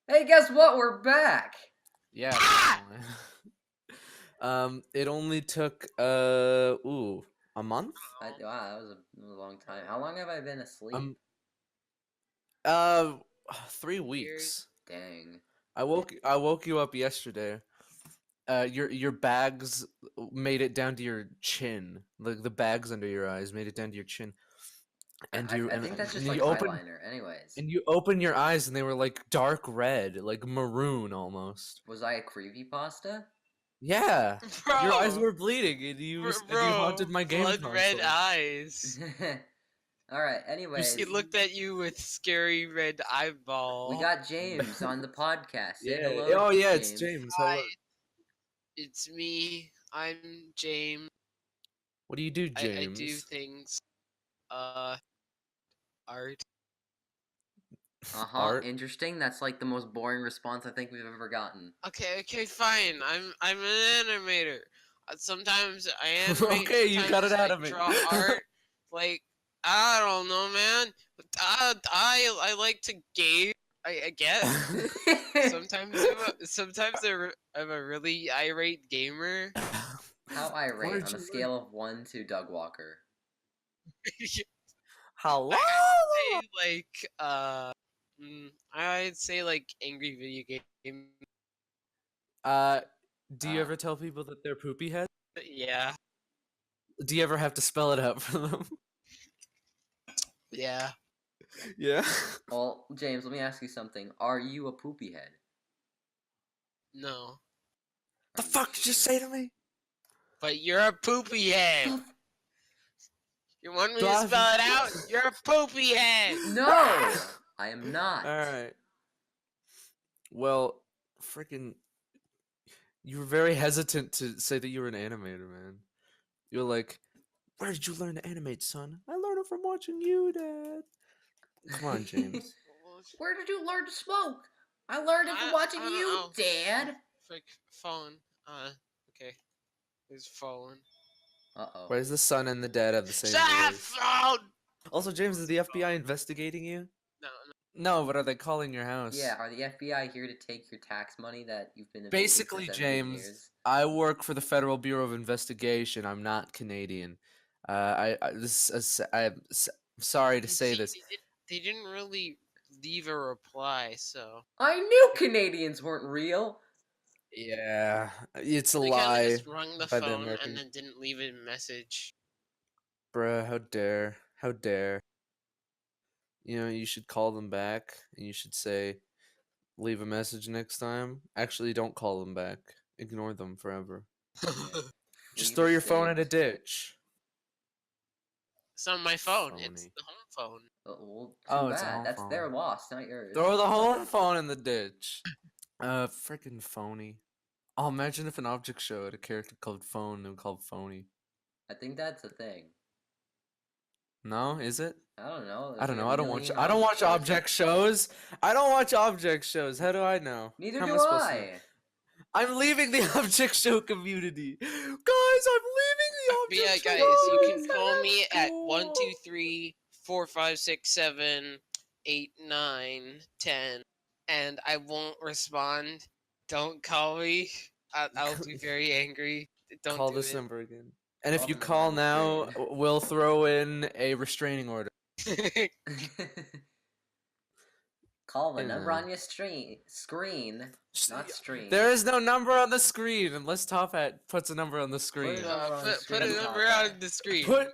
Hey, guess what? We're back. Yeah. It only took a month. Wow, that was a long time. How long have I been asleep? Uh, 3 weeks. Dang. I woke you up yesterday. Your bags made it down to your chin. The bags under your eyes made it down to your chin. And I think that's just you like open eyeliner. Anyways, and you open your eyes and they were like dark red, like maroon almost. was I a creepypasta? Yeah. Bro, Your eyes were bleeding and you haunted my game blood red console. eyes. All right. Anyways, He looked at you with scary red eyeball. we got James on the podcast. Say Yeah. hello. Oh yeah, James. it's James. Hi, Hello. it's me. I'm James. What do you do, James? I do things. Art. Art. Interesting. That's like the most boring response I think we've ever gotten. Okay, fine. I'm an animator. Sometimes I animate. Okay, you got it out I of me. draw art. Like I don't know, man. I like to game. I guess. Sometimes I'm a really irate gamer. How irate on a scale of 1 to Doug Walker? Hello. I'd say like angry video game. Do you ever tell people that they're poopy heads? Yeah. Do you ever have to spell it out for them? Yeah. Yeah. Well, James, let me ask you something. Are you a poopy head? No. The fuck did you say to me? But you're a poopy head. You want me to spell it out? You're a poopy head. No, I am not. All right. Well, freaking, you were very hesitant to say that you were an animator, man. You were like, "Where did you learn to animate, son?" I learned it from watching you, Dad. Come on, James. Where did you learn to smoke? I learned it from watching you, Dad. Frick, phone. Okay. It's phone. Uh-oh. Why does the son and the dad have the same voice? Phone! Also, James, is the FBI investigating you? No. No, but are they calling your house? Yeah, are the FBI here to take your tax money that you've been evading Basically, for 17 James, years? I work for the Federal Bureau of Investigation. I'm not Canadian. I'm sorry to say this. They didn't really leave a reply, so. I knew Canadians weren't real. Yeah, it's a They lie. kind of just rung the by the phone American- and then didn't leave a message. Bruh, how dare. How dare. You know, you should call them back and you should say, leave a message next time. Actually, don't call them back. Ignore them forever. Just throw your phone in a ditch. It's not my phone. Phony. It's the home phone. Well, too It's a bad. home That's phone. their loss, not yours. Throw the home phone in the ditch. Freaking phony. Oh, imagine if an object show had a character called Phone and called Phony. I think that's a thing. No, is it? I don't know. I don't know. There's I a don't watch. million I don't watch shows. object shows. I don't watch object shows. How do I know? Neither How am do supposed to know? I. I'm leaving the object show community, guys. I'm leaving the But yeah, object show. guys, you can call me at 123-456-7-8-9-10, and I won't respond. Don't call me. I'll be very angry. Don't Call do this it. number again. And if Call you the number call on the now, screen. we'll throw in a restraining order. Call the Hey, number man. on your screen, not stream. There is no number on the screen unless TopHat puts a number on the screen. Put it on the Put a screen, number TopHat. on the screen. Put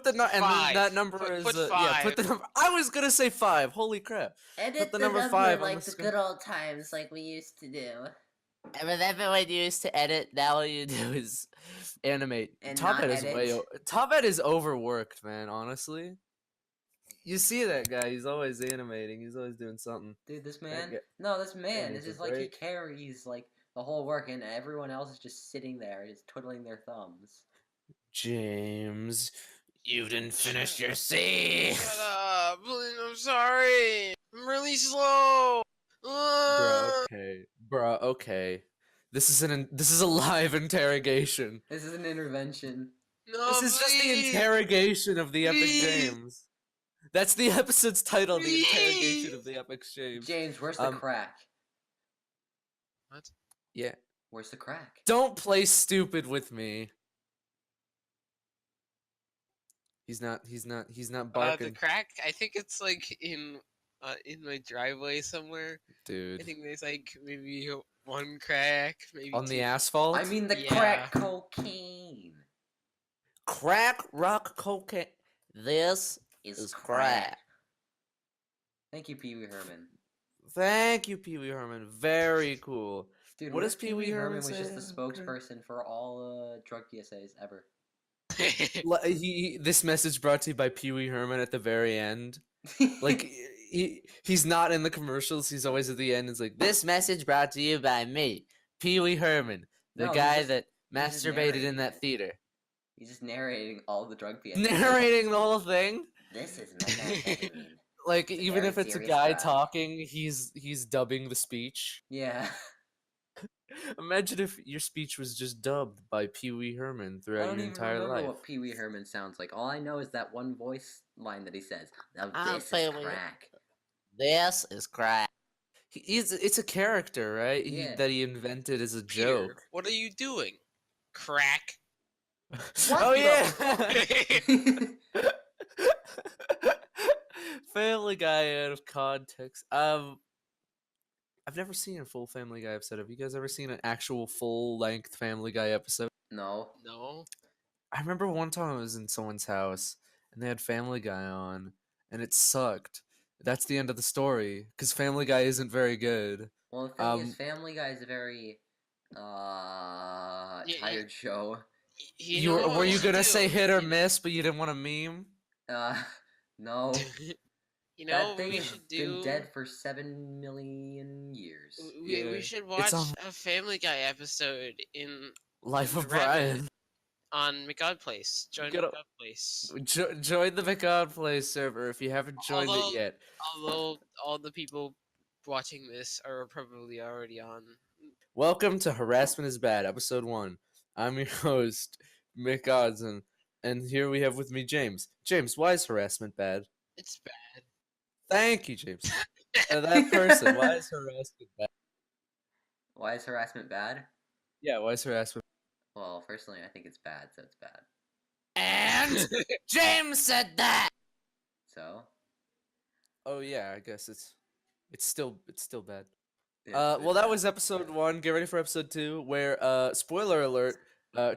the number, and five. that number is Put yeah. Put five. the number. I was gonna say 5. Holy crap! Edit Put the the number number 5 on like the the screen. good old times, like we used to do. Whenever what you used to edit, now all you do is animate. And TopHat not is edit. TopHat is overworked, man. Honestly, you see that guy? He's always animating. He's always doing something. Dude, this man. guy- No, this man. needs It's a just like he break. carries like the whole work, and everyone else is just sitting there, just twiddling their thumbs. James, you didn't finish your C. Shut up! Please, I'm sorry. I'm really slow. Bro, okay. This is a live interrogation. This is an intervention. No, This is just the interrogation of the Epic James. That's the episode's title, the interrogation of the Epic James. James, where's the crack? What? Yeah. Where's the crack? Don't play stupid with me. He's not The barking. crack? I think it's like in my driveway somewhere. I Dude. think there's like maybe one crack, maybe On two. the asphalt? I mean the Yeah. crack cocaine. Crack rock cocaine. This Is crack. Thank you, Pee Wee Herman. Thank you, Pee Wee Herman. Very cool. Dude, What does if Pee Wee Herman was say? just the spokesperson for all drug PSAs ever? This message brought to you by Pee Wee Herman at the very end. Like he's not in the commercials. He's always at the end. It's like, this message brought to you by me, Pee Wee Herman, the No, guy just- that he's just masturbated narrating in that it. theater. He's just narrating all the drug PSAs. Narrating the whole thing. This is methamphetamine. Like It's a even very if it's a serious guy drug. talking, he's dubbing the speech. Yeah. Imagine if your speech was just dubbed by Pee Wee Herman I throughout don't your even entire remember life. what Pee Wee Herman sounds like. All I know is that one voice line that he says. Now I'm this is Pee Wee. crack. This is crack. It's a character, right? Yeah. That he invented as a Peter, joke. what are you doing? Crack. Oh the- yeah. Family Guy out of context. I've never seen a full Family Guy episode. Have you guys ever seen an actual full-length Family Guy episode? No. No. I remember one time I was in someone's house and they had Family Guy on, and it sucked. That's the end of the story because Family Guy isn't very good. Well, the thing is, Family Guy is a very tired show. You know what Were we you should gonna do? say hit or miss, but you didn't want to meme? No. You know That what thing we has should been do? dead for 7 million years. Yeah. We should It's watch a Family Guy episode in Life of Reddit. Brian. On McOdd Place. Join Gotta- McOdd Place. Join the McOdd Play server if you haven't joined it yet. Although all the people watching this are probably already on. Welcome to Harassment is Bad, episode 1. I'm your host, McOddzen, and here we have with me James. James, why is harassment bad? It's bad. Thank you, James. That person, why is harassment bad? Why is harassment bad? Yeah, why is harassment Well, personally, I think it's bad, so it's bad. And James said that! So? Oh yeah, I guess it's still bad. It's Well, that bad. was episode 1. Get ready for episode 2, where spoiler alert.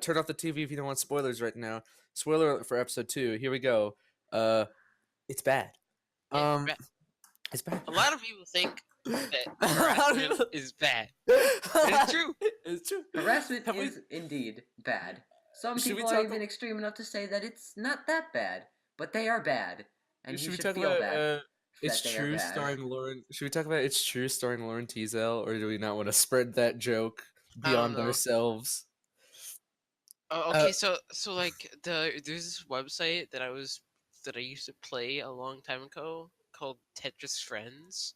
Turn off the TV if you don't want spoilers right now. Spoiler alert for episode 2. Here we go. It's bad. Yeah, It's bad. a lot of people think that harassment is bad. It's true. It's true. Harassment Have we- is indeed bad. Some Should we people are talk even extreme enough to say that it's not that bad, but they are bad, and Should you we should talk feel about bad. It's that they are True bad. starring Lauren? Should we talk about It's True starring Lauren Teasdale, or do we not want to spread that joke I don't beyond know. ourselves? Oh, okay, so like there's this website that I used to play a long time ago called Tetris Friends.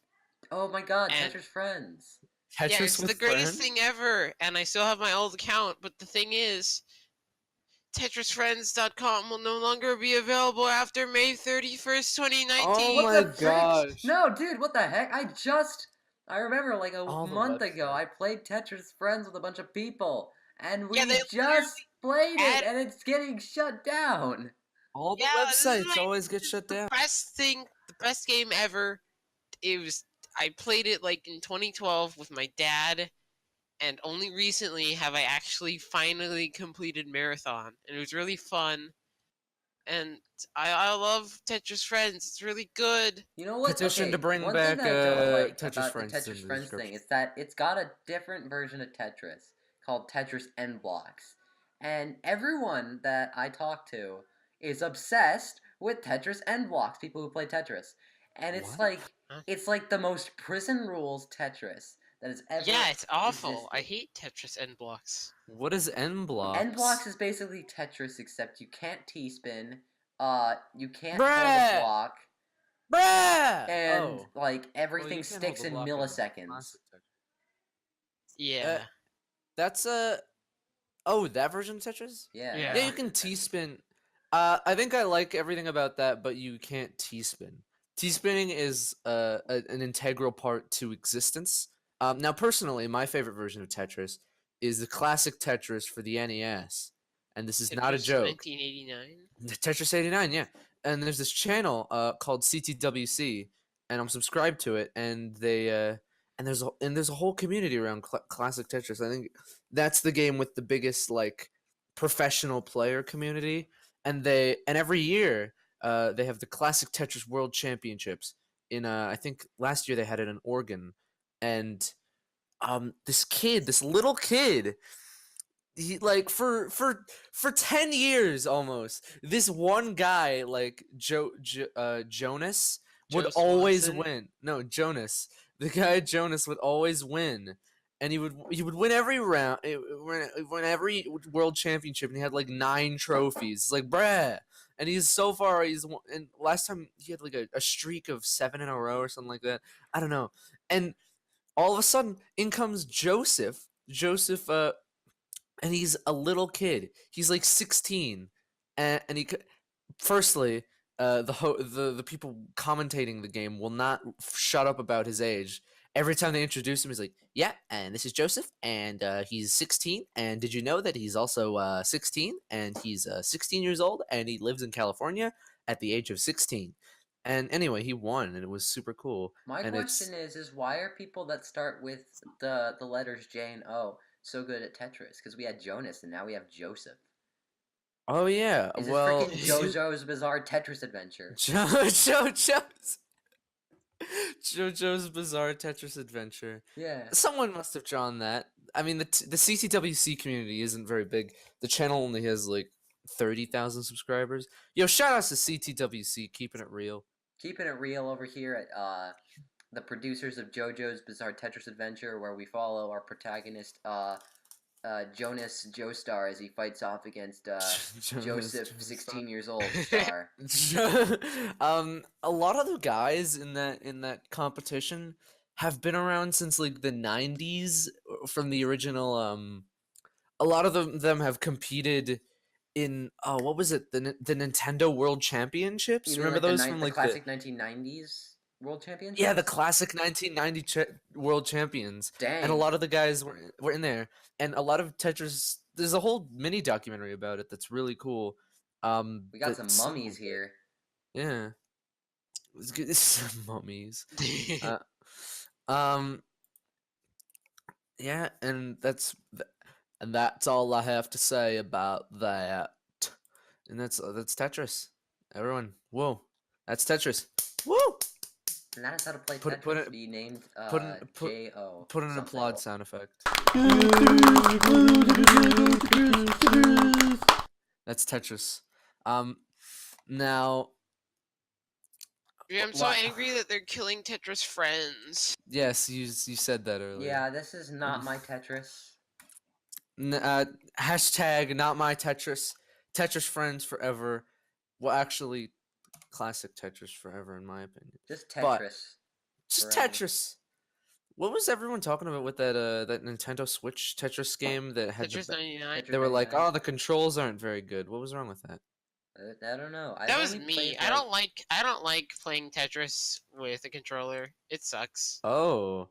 Oh my god, And- Tetris Friends. Tetris Yeah, it's with the greatest friends? thing ever, and I still have my old account. But the thing is, TetrisFriends.com will no longer be available after May 31st, 2019. Oh What my the frick? gosh. No, dude, what the heck? I remember like a All the month ago, websites. I played Tetris Friends with a bunch of people, and we Yeah, they just played add- it, and it's getting shut down. All the Yeah, this is websites my- always get shut down. The best game ever. I played it like in 2012 with my dad, and only recently have I actually finally completed Marathon, and it was really fun. And I love Tetris Friends. It's really good. You know what? Petition Okay, to bring one back, thing that I don't like Tetris about Friends the in Tetris the Friends thing description. is that it's got a different version of Tetris called Tetris N Blocks, and everyone that I talk to is obsessed with Tetris N Blocks. People who play Tetris, and it's What? like Huh? it's like the most prison rules Tetris that has ever. Yeah, it's awful. existed. I hate Tetris N blocks. What is N blocks? N Blocks is basically Tetris, except you can't T-spin. You can't hold Bruh! a block, Bruh! and Oh. like Well, everything you can't sticks hold in the block on the milliseconds. classic Tetris. Yeah. That's Oh, that version of Tetris? Yeah, Yeah. Yeah, you can T-spin. I think I like everything about that, but you can't T-spin. T-spinning is an integral part to existence, Now, personally, my favorite version of Tetris is the classic Tetris for the NES, and this is not a Tetris joke. 1989. Tetris 89, yeah. And there's this channel called CTWC, and I'm subscribed to it, and there's a whole community around classic Tetris. I think that's the game with the biggest like professional player community, and every year they have the classic Tetris World Championships in I think last year they had it in Oregon, and this little kid, he like for 10 years almost, this one guy like Jonas would Joe always Swanson. win. No, Jonas, the guy Jonas would always win, and he would win every round, win every world championship, and he had like 9 trophies. It's like, bruh. And and last time he had like a streak of 7 in a row or something like that. I don't know. And all of a sudden in comes Joseph, and he's a little kid. He's like 16, and firstly, the people commentating the game will not shut up about his age. Every time they introduce him, he's like, "Yeah, and this is Joseph, and he's 16. And did you know that he's also 16? And he's 16 years old, and he lives in California at the age of 16." And anyway, he won, and it was super cool. My And question is why are people that start with the letters J and O so good at Tetris? Because we had Jonas and now we have Joseph. Oh yeah, Is well, it freaking JoJo's Bizarre Tetris Adventure? JoJo's Bizarre Tetris Adventure. Yeah. Someone must have drawn that. I mean, the CTWC community isn't very big. The channel only has like 30,000 subscribers. Yo, shout outs to CTWC, keeping it real. Keeping it real over here at the producers of JoJo's Bizarre Tetris Adventure, where we follow our protagonist Jonas Joestar as he fights off against Joseph, 16 years old star. A lot of the guys in that competition have been around since like the 90s from the original. A lot of them have competed in what was it, the Nintendo World Championships? You mean Remember like those from the like classic 1990s World Championship? yeah, the classic 1990 World Champions. Dang. And a lot of the guys were in there, and a lot of Tetris. There's a whole mini documentary about it that's really cool. We got some mummies here. Yeah, it's good. Some mummies. Yeah, and that's all I have to say about that. And that's Tetris. Everyone, whoa, that's Tetris. Woo! And that's how to play Put Tetris. it- Be named put J-O. Put an something. applaud sound effect. That's Tetris. Now. I'm so angry that they're killing Tetris friends. Yes, you said that earlier. Yeah, this is not my Tetris. Hashtag not my Tetris. Tetris friends forever. Well, actually, classic Tetris forever, in my opinion. Just Tetris. Just forever. Tetris. What was everyone talking about with that Nintendo Switch Tetris game that had Tetris 99. They were like, 99. "Oh, the controls aren't very good." What was wrong with that? I don't know. That was me. I don't like playing Tetris with a controller. It sucks. Oh,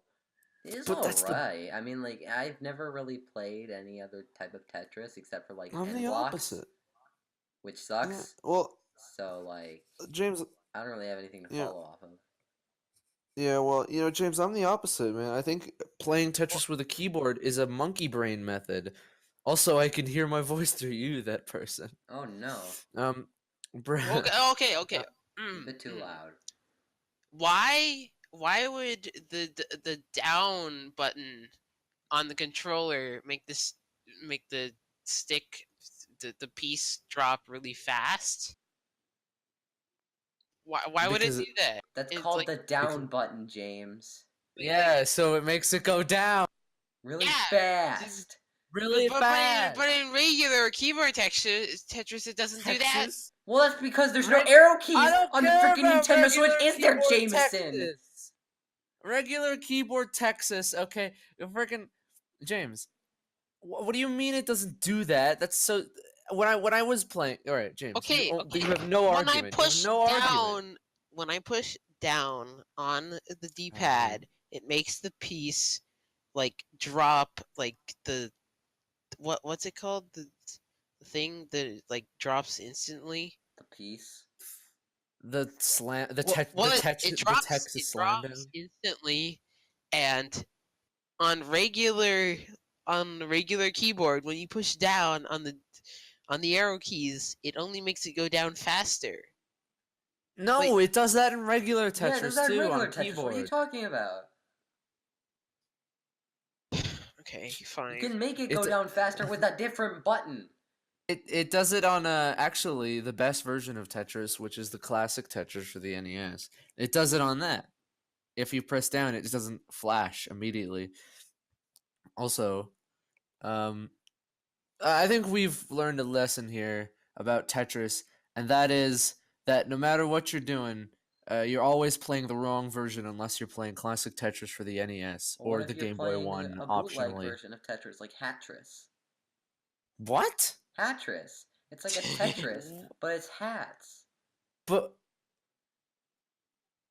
It's but that's alright. I mean, like, I've never really played any other type of Tetris except for, like, I'm N the blocks, opposite. which sucks. Yeah, well, So, like, James. I don't really have anything to Yeah. follow off of. Yeah, well, James, I'm the opposite, man. I think playing Tetris with a keyboard is a monkey brain method. Also, I can hear my voice through you, that person. Oh no. Okay. A bit too loud. Why would the down button on the controller make the stick the piece drop really fast? Why would it Because do that? That's It's called like- the down button, James. Yeah, so it makes it go down Really Yeah, fast. really fast. But in regular keyboard Tetris, it doesn't do that. Tetris? Well, that's because there's no Reg- arrow keys I don't on the care freaking about Nintendo Switch, regular is there, keyboard Jameson? Texas. Regular keyboard Texas, okay. Freaking James. What do you mean it doesn't do that? That's so. When I was playing, all right, James. Okay, you have no argument. You have no argument. When I push down on the D-pad, it makes the piece like drop like the what's it called, the thing that like drops instantly. The piece. The slam, the It the drops Texas slam down. instantly, and on the regular keyboard, when you push down on the arrow keys, it only makes it go down faster. No, Like, it does that in regular Yeah, there's Tetris that too on regular a Tetris. What are you keyboard. talking about? okay, You fine. can make it go It's down faster with a different button. it does it on actually the best version of Tetris, which is the classic Tetris for the NES. It does it on that. If you press down, it just doesn't flash immediately. Also, um, I think we've learned a lesson here about Tetris, and that is that no matter what you're doing, you're always playing the wrong version unless you're playing classic Tetris for the NES Well, what or the if you're Game Boy playing One a bootleg optionally. version of Tetris, like Hatris? What? Hatris. It's like a Tetris, but it's hats. But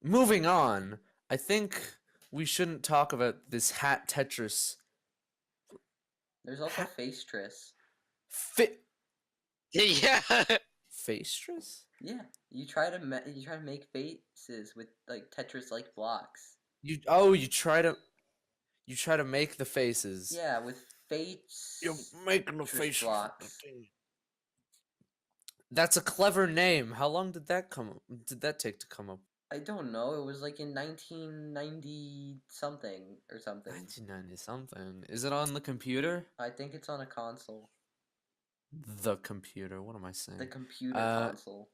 moving on, I think we shouldn't talk about this hat Tetris. There's also Hat Facetris. Yeah. Facetris? Yeah, you try to make faces with like Tetris-like blocks. You try to make the faces. Yeah, with face. You're making the Tetris face blocks. That's a clever name. How long did that take to come up? I don't know. It was like in 1990 something or something. 1990 something. Is it on the computer? I think it's on a console. The computer. What am I saying? The computer console.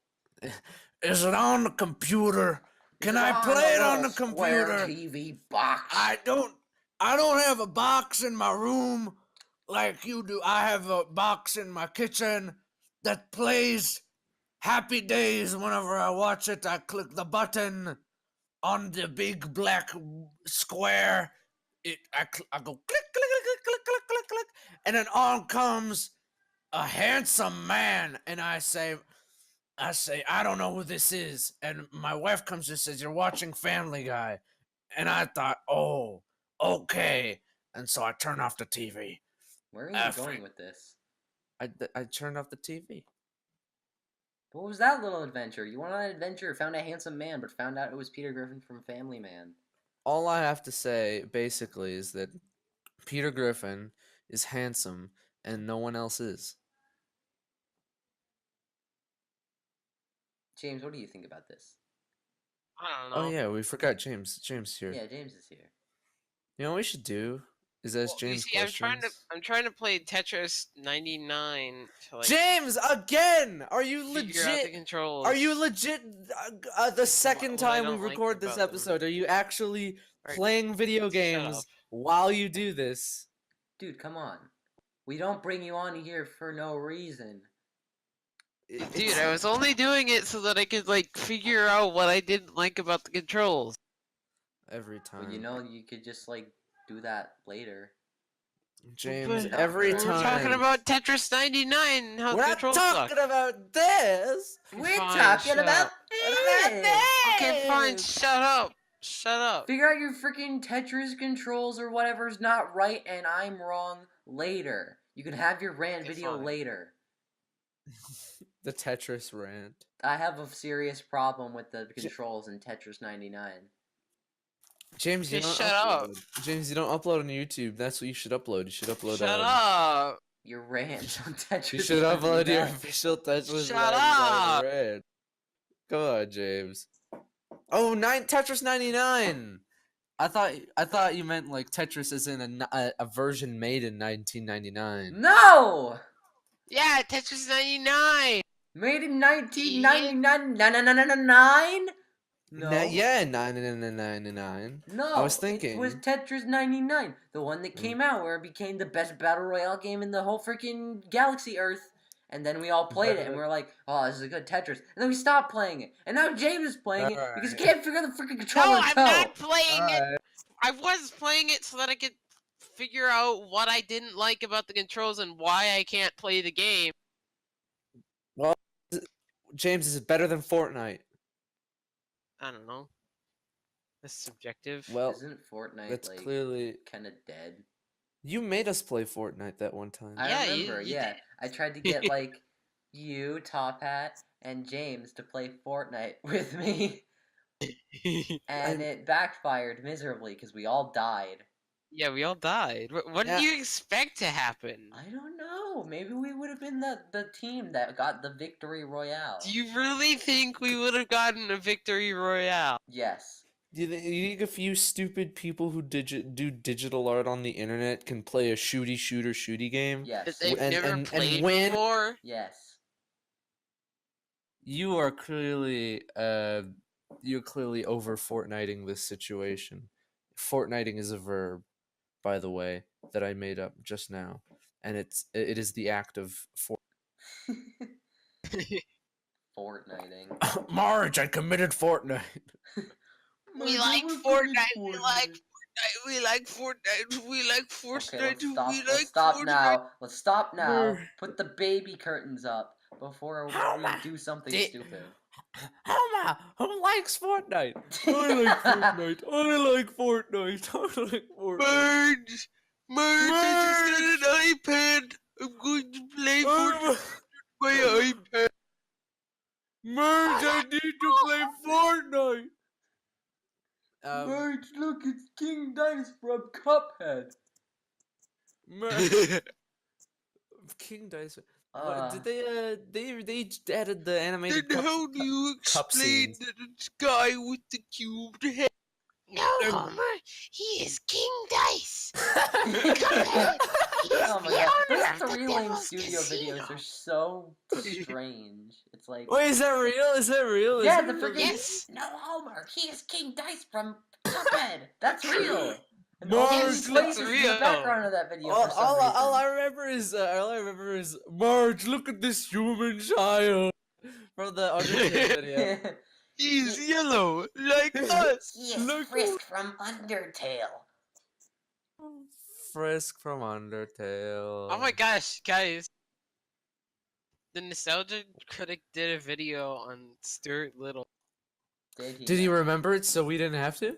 Is it on the computer? Can I play it on the computer? Square TV box. I don't have a box in my room like you do. I have a box in my kitchen that plays Happy Days. Whenever I watch it, I click the button on the big black square. I go click, click, click, click, click, click, click, and then on comes a handsome man, and I say, I don't know who this is. And my wife comes and says, you're watching Family Guy. And I thought, oh, okay. And so I turned off the TV. Where are you going with this? I turned off the TV. What was that little adventure? You went on an adventure, found a handsome man, but found out it was Peter Griffin from Family Man. All I have to say, basically, is that Peter Griffin is handsome and no one else is. James, what do you think about this? I don't know. Oh yeah, we forgot James. James here. Yeah, James is here. You know what we should do is ask James questions. I'm trying to play Tetris 99 to like James, again! Are you figure out the legit? controls. Are you legit? The second What I time we don't like record this about them. episode, are you actually Right, playing video shut up. games while you do this? Dude, come on. We don't bring you on here for no reason. Dude, I was only doing it so that I could like figure out what I didn't like about the controls. Every time. Well, you know, you could just like do that later. James, But every we're time. We're talking about Tetris 99. How We're the not controls talking suck. about this. We're Fine, talking shut about up. this. Okay, fine. Shut up. Shut up. Figure out your freaking Tetris controls or whatever's not right and I'm wrong later. You can have your rant Okay, video fine. later. The Tetris rant. I have a serious problem with the controls in Tetris 99. James, you Okay, don't shut upload. up. James, you don't upload on YouTube. That's what you should upload. You should upload. Shut up. Your rant on Tetris. You should upload your 99. official Tetris Shut up. rant. Come on, James. Oh, Tetris 99. I thought you meant like Tetris as in a version made in 1999. No! Yeah, Tetris 99. Made in 1999? No. Yeah, 999. No, I was thinking. it was Tetris 99, the one that came out where it became the best battle royale game in the whole freaking galaxy Earth. And then we all played it, and we were like, "Oh, this is a good Tetris." And then we stopped playing it, and now James is playing it because he can't figure the freaking controller No, I'm out. not playing it. I was playing it so that I could figure out what I didn't like about the controls and why I can't play the game. Well, James, is it better than Fortnite? I don't know. That's subjective. Well, Isn't Fortnite that's like clearly kind of dead? you made us play Fortnite that one time. I Yeah, remember. you Yeah, I tried to get like you, TopHat, and James to play Fortnite with me, did. and I- it backfired miserably because we all died. Yeah, we all died. What Yeah. did you expect to happen? I don't know. Maybe we would have been the team that got the victory royale. Do you really think we would have gotten a victory royale? Yes. Do you think a few stupid people who do digital art on the internet can play a shooty game? That Yes. they've And- never and played win? before? Yes. You are clearly you're clearly over Fortniting this situation. Fortniting is a verb, by the way, that I made up just now, and it is the act of Fortniting. Marge, I committed Fortnite. We like Fortnite. We like Fortnite. We like Fortnite. We like Okay, Fortnite. let's stop. We Let's like stop Fortnite. now. Let's stop now. Brr. Put the baby curtains up before How we ma- do something di- stupid. Who likes Fortnite? I like Fortnite. I like Fortnite. I like Fortnite. Merge. Merge. I just got an iPad. I'm going to play Fortnite on my iPad. Merge, I need to play Fortnite. Merge, look, it's King Dice from Cuphead. Merge. King Dice. Uh, Did they added the animated Then cup, how do you cup explain scenes. that it's guy with the cubed head? No, Homer, he is King Dice. oh my god, those 3 Lane Studio videos are so strange. It's like, Wait, is that real? Is that real? yeah, Is the it freaking Yes. no Homer, he is King Dice from Cuphead. That's real. And Marge, only Yes, plays that's in the real. background of that video all, for some all, reason. all I remember is Marge, look at this human child from the Undertale video. He's yellow, like us. He is Look Frisk from Undertale. Frisk from Undertale. Oh my gosh, guys. The Nostalgia Critic did a video on Stuart Little. Did he remember it so we didn't have to?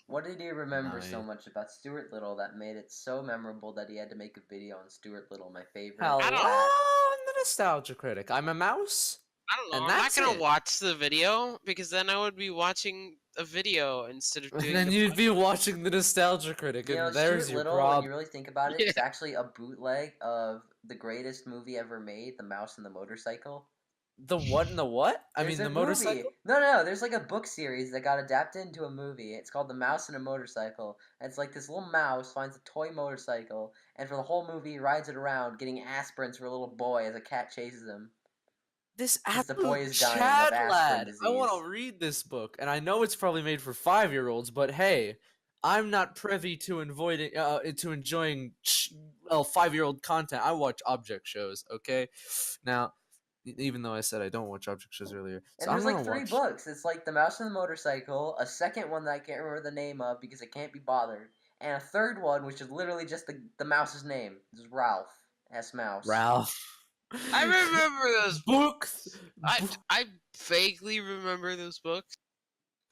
What did he remember so Nice. much about Stuart Little that made it so memorable that he had to make a video on Stuart Little, my favorite? Hello, I don't- I'm the Nostalgia Critic. I'm a mouse. I don't know. And I'm not that's gonna it. watch the video because then I would be watching a video instead of doing. And then the you'd be watching the Nostalgia Critic, You know, and there's Stuart your Little, when problem. you really think about it, it's actually a bootleg of the greatest movie ever made, The Mouse and the Motorcycle. The what and the what? I There's mean, a the movie. motorcycle? No, there's like a book series that got adapted into a movie. It's called The Mouse and a Motorcycle. And it's like this little mouse finds a toy motorcycle, and for the whole movie, he rides it around, getting aspirins for a little boy as a cat chases him. This 'Cause the boy absolute is dying of Chad aspirin lad. I want disease. to read this book, and I know it's probably made for 5-year-olds, but hey, I'm not privy to enjoying 5-year-old content. I watch object shows. Okay, now even though I said I don't watch object shows earlier, And so there's I'm like gonna 3 watch. books. It's like The Mouse and the Motorcycle, a second one that I can't remember the name of because I can't be bothered, and a third one which is literally just the mouse's name. It's Ralph S. Mouse. Ralph. I remember those books. I vaguely remember those books.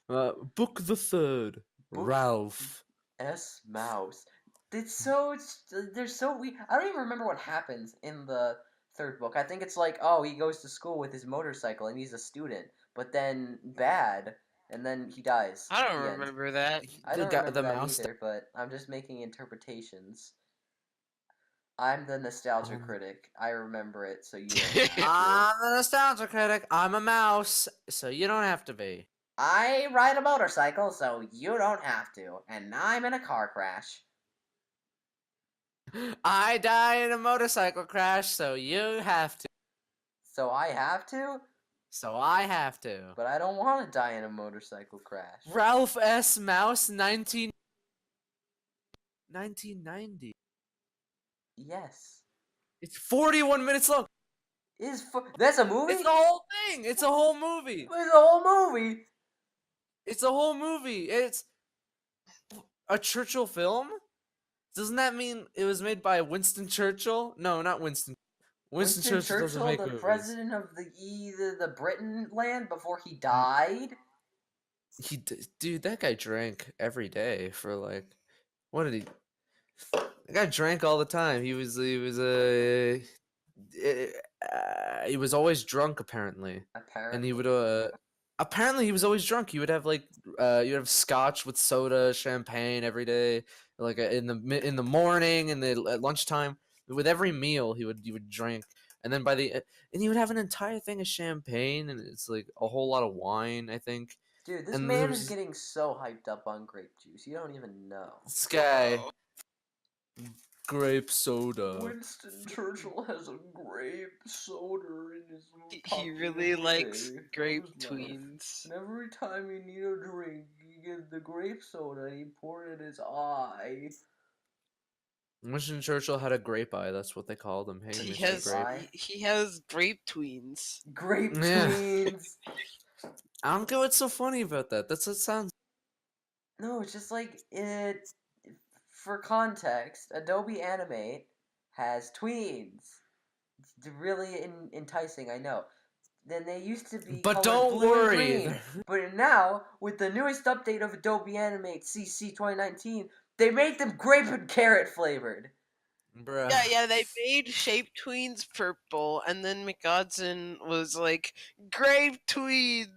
Book the third. Book- Ralph. S. Mouse. They're so weird. I don't even remember what happens in the third book. I think it's like, oh, he goes to school with his motorcycle and he's a student, but then bad, and then he dies. I don't The end. remember that. I The don't guy- remember the that mouse either, but I'm just making interpretations. I'm the nostalgia critic. I remember it, so you don't have to. I'm the Nostalgia Critic. I'm a mouse, so you don't have to be. I ride a motorcycle, so you don't have to. And I'm in a car crash. I die in a motorcycle crash, so you have to. So I have to? So I have to. But I don't want to die in a motorcycle crash. Ralph S. Mouse, 1990. Yes. It's 41 minutes long. That's a movie? It's the whole thing. It's a whole movie. It's a whole movie. It's a whole movie. It's a Churchill film? Doesn't that mean it was made by Winston Churchill? No, not Winston. Winston Churchill doesn't make the movies. president of the Britain land before he died? Dude, that guy drank every day for like, what did he? That guy drank all the time. He was always drunk apparently, and he Apparently. would apparently he was always drunk. He would have like you have scotch with soda, champagne every day, like in the morning and at lunchtime. With every meal, he would drink, and then and he would have an entire thing of champagne, and it's like a whole lot of wine, I think. Dude, this And there man is was getting so hyped up on grape juice. You don't even know. this guy, Whoa. grape soda. Winston Churchill has a grape soda in his He pocket really every likes day of grape his life. tweens. And every time you need a drink, you get the grape soda and he pour it in his eye. Winston Churchill had a grape eye. That's what they called him. Hey, He Mr. has Grape. Eye? he has grape tweens. Grape Yeah. tweens! I don't get what's so funny about that. That's what sounds. No, it's just like it. For context, Adobe Animate has tweens. It's really enticing, I know. Then they used to be But colored don't blue worry. and green, but now with the newest update of Adobe Animate CC 2019, they make them grape and carrot flavored. Bruh. Yeah, they made shape tweens purple, and then McOddzen was like, grape tweens!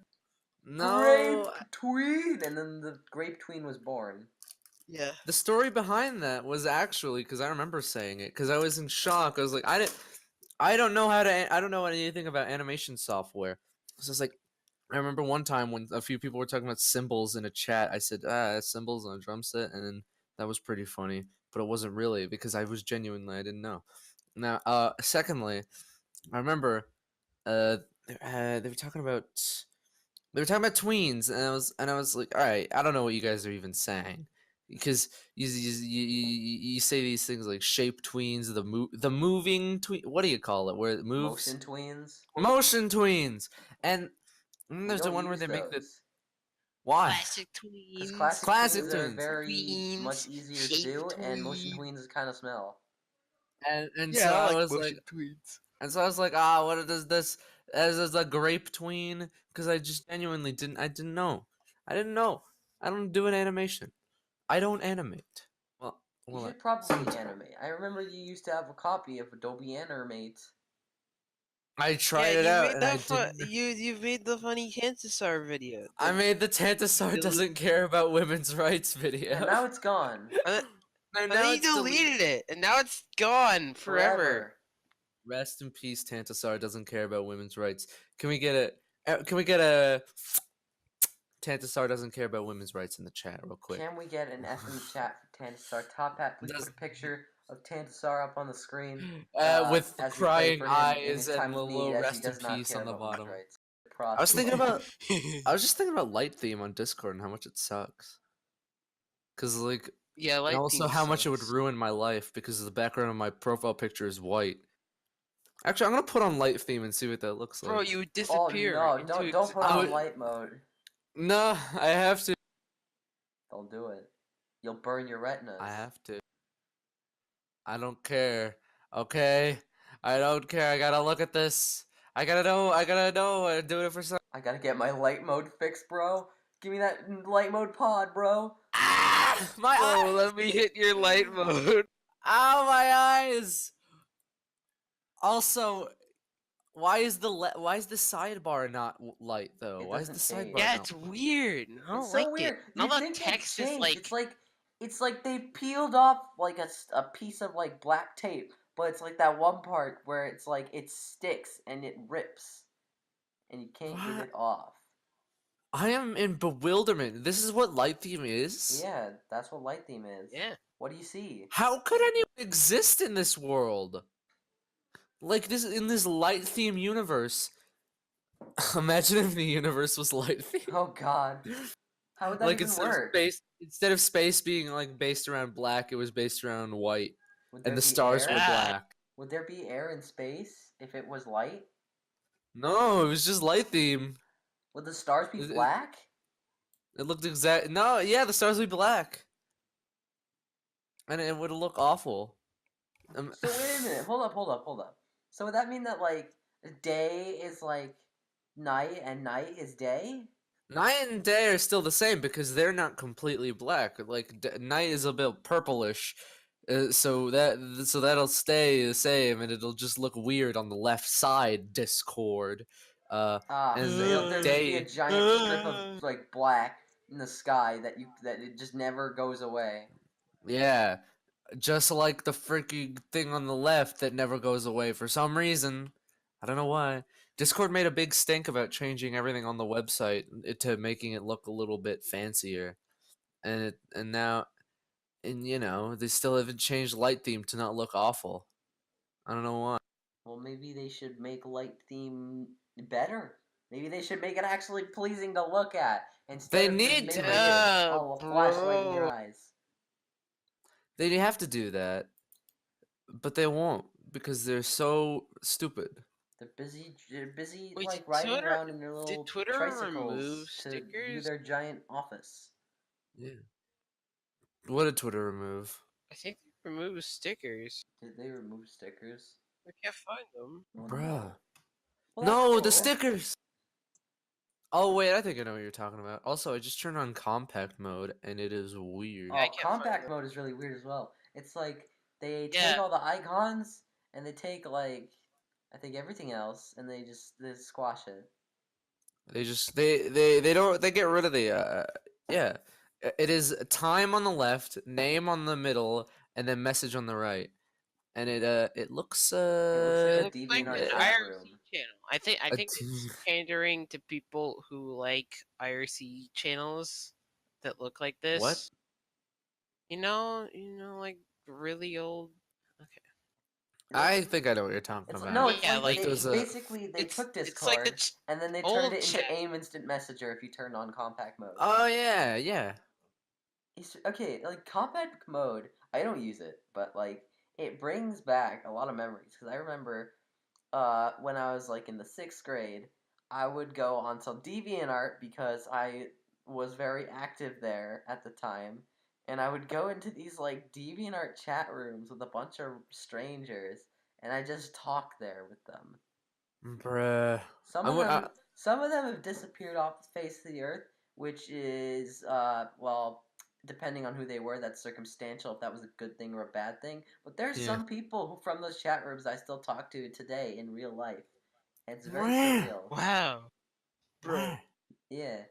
No. Grape tween, and then the grape tween was born. Yeah. The story behind that was actually because I remember saying it because I was in shock. I was like, I don't know I don't know anything about animation software. So it's like, I remember one time when a few people were talking about cymbals in a chat. I said, cymbals on a drum set, and then that was pretty funny, but it wasn't really because I was genuinely I didn't know. Now, secondly, I remember they were talking about tweens, and I was like, all right, I don't know what you guys are even saying because you say these things like shape tweens, the moving tween, what do you call it, where it moves? Motion tweens. Motion tweens, and then We there's the don't one where use they make the those. why Classic Because tweens. classic classic tweens are tweens, very much Tweens, easier to shape do, and motion tween. tweens kind of smell. and Yeah, so I I like was motion like, tweens. what does this as a grape tween? Because I just genuinely I didn't know. I don't do an animation. I don't animate. Well, You well, should probably sometimes. animate. I remember you used to have a copy of Adobe Animate. I Yeah, tried it you out made and I that didn't. you made the funny Kansasar video. I made the Tantasar doesn't care about women's rights video. And now it's gone. And And then now he it's deleted. deleted it, and now it's gone forever. Rest in peace, Tantasar doesn't care about women's rights. Can we get a Tantasar doesn't care about women's rights in the chat real quick? Can we get an F in the chat for Tantasar? TopHat, please put a picture of Tantasar up on the screen. With as we pray crying for him in eyes his and time the of need, little as he rest in does not peace care on the about women's bottom. rights. I was thinking about I was just thinking about Light Theme on Discord and how much it sucks. Cause like, Yeah, and like also how much it would ruin my life because the background of my profile picture is white. Actually, I'm gonna put on Light Theme and see what that looks Bro, like. you would Oh disappear. no! Into Don't put I on would- light mode. No, I have to. Don't do it. You'll burn your retinas. I have to. I don't care. Okay, I don't care. I gotta look at this. I gotta know. I'm doing it for some. I gotta get my light mode fixed, bro. Give me that light mode pod, bro. Ah, my Bro, eyes. let me hit your light mode. Ow, my eyes. Also, why is the sidebar not light though? It Why is the doesn't change. sidebar Yeah, not? it's weird. I don't It's so like weird. it. Now You'd the think it'd text is change. like, It's like they peeled off like a piece of like black tape, but it's like that one part where it's like it sticks and it rips, and you can't get What? it off. I am in bewilderment. This is what Light Theme is? Yeah, that's what light theme is. yeah. What do you see? How could anyone exist in this world? Like this in this Light Theme universe. Imagine if the universe was Light Theme. Oh God, how would that Like even instead work? instead of space being like based around black, it was based around white. Would there And the be stars air? were Ah. black. Would there be air in space if it was light? No, it was just Light Theme. Would the stars be It- it- black? It looked exact. No, yeah, the stars would be black. And it would look awful. So wait a minute. Hold up. So would that mean that like day is like night and night is day? Night and day are still the same because they're not completely black. Like night is a bit purplish, so that'll stay the same, and it'll just look weird on the left side. Discord, So and there'll just be a day. giant strip of like black in the sky that it just never goes away. Yeah, just like the freaking thing on the left that never goes away for some reason. I don't know why. Discord made a big stink about changing everything on the website to making it look a little bit fancier, and now they still haven't changed light theme to not look awful. I don't know why. Well, maybe they should make light theme better. Maybe they should make it actually pleasing to look at instead They of just need making to. it Yeah, a flashlight in your bro. eyes. They have to do that, but they won't because they're so stupid. They're busy. They're busy Wait, like riding around in their did little Twitter remove tricycles to view stickers? their giant office. Yeah. What did Twitter remove? I think they removed stickers. Did they remove stickers? I can't find them. Well, Bruh. well, No, that's the cool. stickers. Oh wait, I think I know what you're talking about. Also, I just turned on compact mode and it is weird. Oh, I can't find compact them. mode is really weird as well. It's like they take Yeah. all the icons and they take like I think everything else and they squash it. They get rid of the yeah. It is time on the left, name on the middle, and then message on the right. And it looks It looks like a Looks like DeviantArt an chat IRC room. channel. I think a it's pandering to people who like IRC channels that look like this. What? Like really old. Okay. I think I know what you're talking about. No, it's Yeah, like, like, they basically they it's- took it's like Discord the and then they old turned it into chat. AIM Instant Messenger if you turn on compact mode. Oh yeah, yeah. Okay, like compact mode, I don't use it, but like it brings back a lot of memories because I remember when I was like in the 6th grade, I would go onto DeviantArt because I was very active there at the time, and I would go into these like DeviantArt chat rooms with a bunch of strangers, and I just talk there with them. Bruh. Some of them have disappeared off the face of the earth, which is well, depending on who they were, that's circumstantial if that was a good thing or a bad thing. But there's Yeah. some people who from those chat rooms I still talk to today in real life. And it's very Wow. surreal. Wow. Bro. Yeah.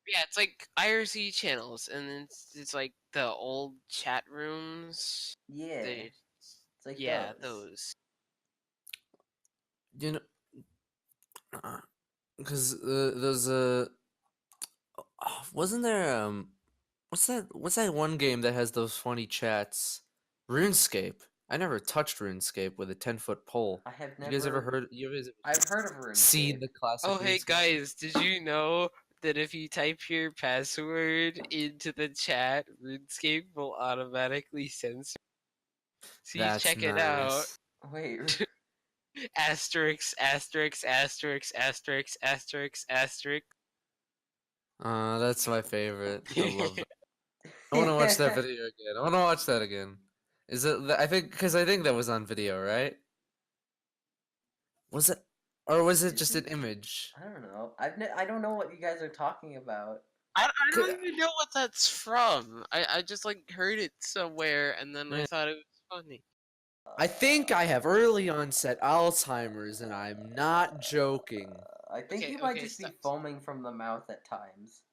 Yeah, it's like IRC channels, and it's like the old chat rooms. Yeah. They- It's like yeah, those. those. You know, because there's wasn't there what's that one game that has those funny chats? RuneScape. I never touched RuneScape with a 10-foot pole. I have never. You guys ever heard? I've heard of RuneScape. Seen the classic? Oh, hey RuneScape? guys, did you know that if you type your password into the chat, RuneScape will automatically censor? See, That's check it out. nice. Wait. Asterisk, asterisk, asterisk, asterisk, asterisk, asterisk. That's my favorite. I love that. I want to watch that video again. I want to watch that again. Is it? I think that was on video, right? Was it, or was it just an image? I don't know. I don't know what you guys are talking about. I don't even know what that's from. I just like heard it somewhere and then I thought it was funny. I think I have early onset Alzheimer's, and I'm not joking. I think Okay, you might okay, just stop. be foaming from the mouth at times.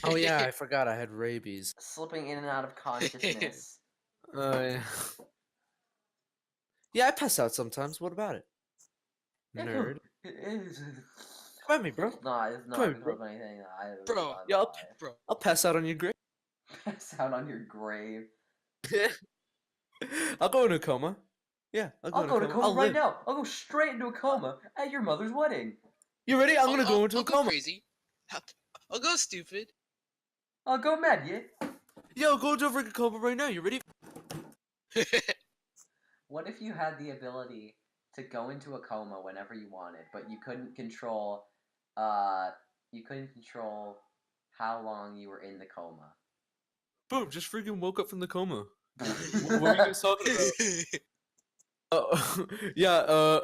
Oh yeah, I forgot I had rabies. Slipping in and out of consciousness. Oh yeah. Yeah, I pass out sometimes. What about it? Nerd. Come at me, bro. It's not Come here, because bro. of anything. Bro, Yeah, bro. I'll pass out on your grave. Pass out on your grave. I'll go into a coma. Yeah, I'll go to coma I'll right live. now. I'll go straight into a coma at your mother's wedding. You ready? I'm gonna go into I'll a coma. crazy. I'll go stupid. I'll go mad, yeah. Yo, go into a freaking coma right now. You ready? What if you had the ability to go into a coma whenever you wanted, but you couldn't control how long you were in the coma? Boom! Just freaking woke up from the coma. What were you guys talking about? Yeah.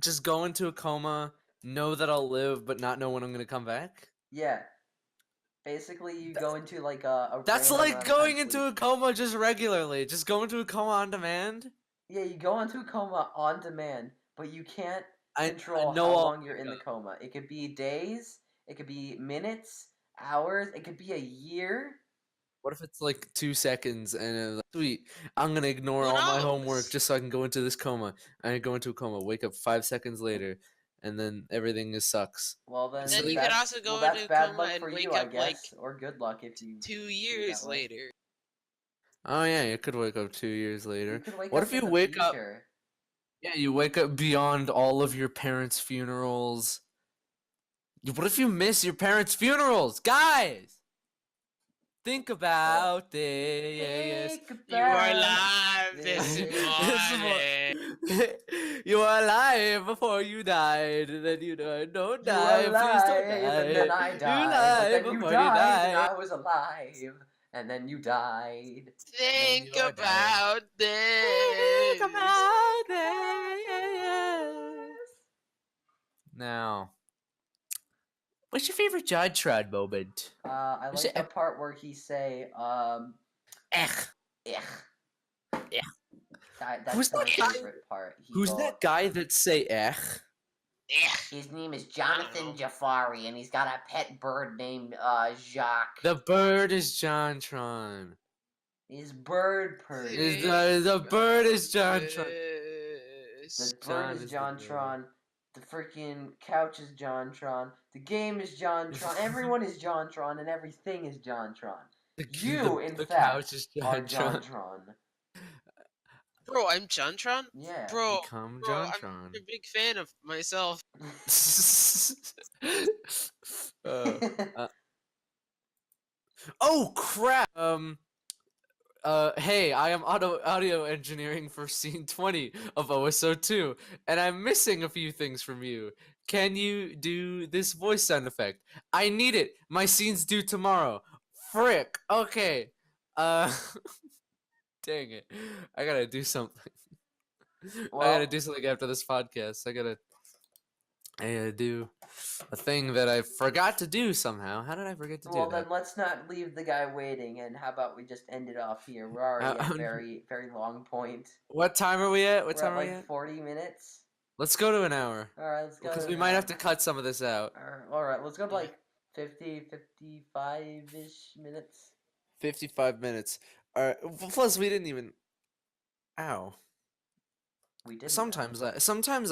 Just go into a coma. know that I'll live, but not know when I'm gonna come back. Yeah. Basically, you go into like a That's random like amount of time going into sleep. a coma just regularly. Just go into a coma on demand. Yeah, you go into a coma on demand, but you can't I control know how I'll long you're in the wake up. coma. It could be days, it could be minutes, hours, it could be a year. What if it's like 2 seconds and it's like, sweet, I'm gonna ignore Who all my homework knows? just so I can go into this coma. I go into a coma, wake up 5 seconds later, and then everything is sucks. Well then, So Then you could also go that's into a bad coma luck for and you, wake I up like guess, or good luck if you 2 see it that years way. later. oh yeah, you could wake up 2 years You later. could wake What up if in you the wake up? future. Yeah, you wake up beyond all of your parents' funerals. What if you miss your parents' funerals, guys? Think about it. Yeah, yes. Think You are about alive this This is morning. you were alive before you died, and then you died. Don't You were die, please don't alive, and then die. I You died, but lied then you before you died, and died, I was alive, and then you died. and then you Think are dead. about Think this. about it. Now, what's your favorite Jodtrod moment? I What's like it? the part where he say, Ech. "Ich." Yeah. That's Who's my that guy? favorite part. He Who's go, that guy that say ech? his name is I Jonathan don't know. Jafari, and he's got a pet bird named Jacques. The bird is Jontron. His bird purge. The bird is Jontron. The bird John is is the bird. JonTron. The freaking couch is JonTron. The game is JonTron. Everyone is JonTron, and everything is JonTron. You, in the fact, couch is are Jontron. JonTron. Bro, I'm Jontron? Yeah. Bro, Become I'm Jontron. a big fan of myself. uh, oh crap! Hey, I am audio engineering for scene 20 of OSO2, and I'm missing a few things from you. Can you do this voice sound effect? I need it. My scene's due tomorrow. Frick. Okay. Uh, dang it. I gotta do something. I gotta Well, do something after this podcast. I gotta do a thing that I forgot to do somehow. How did I forget to do well, that? then let's not leave the guy waiting, and how about we just end it off here? We're already at a very, very long point. What time are we at? What We're time at are we like at? 40 minutes. Let's go to an hour. Alright, let's go. Because we might have to cut some of this out. Alright, let's go to like 50, 55-ish minutes. 55 minutes. Alright. Plus, we didn't even. Ow. We didn't. Sometimes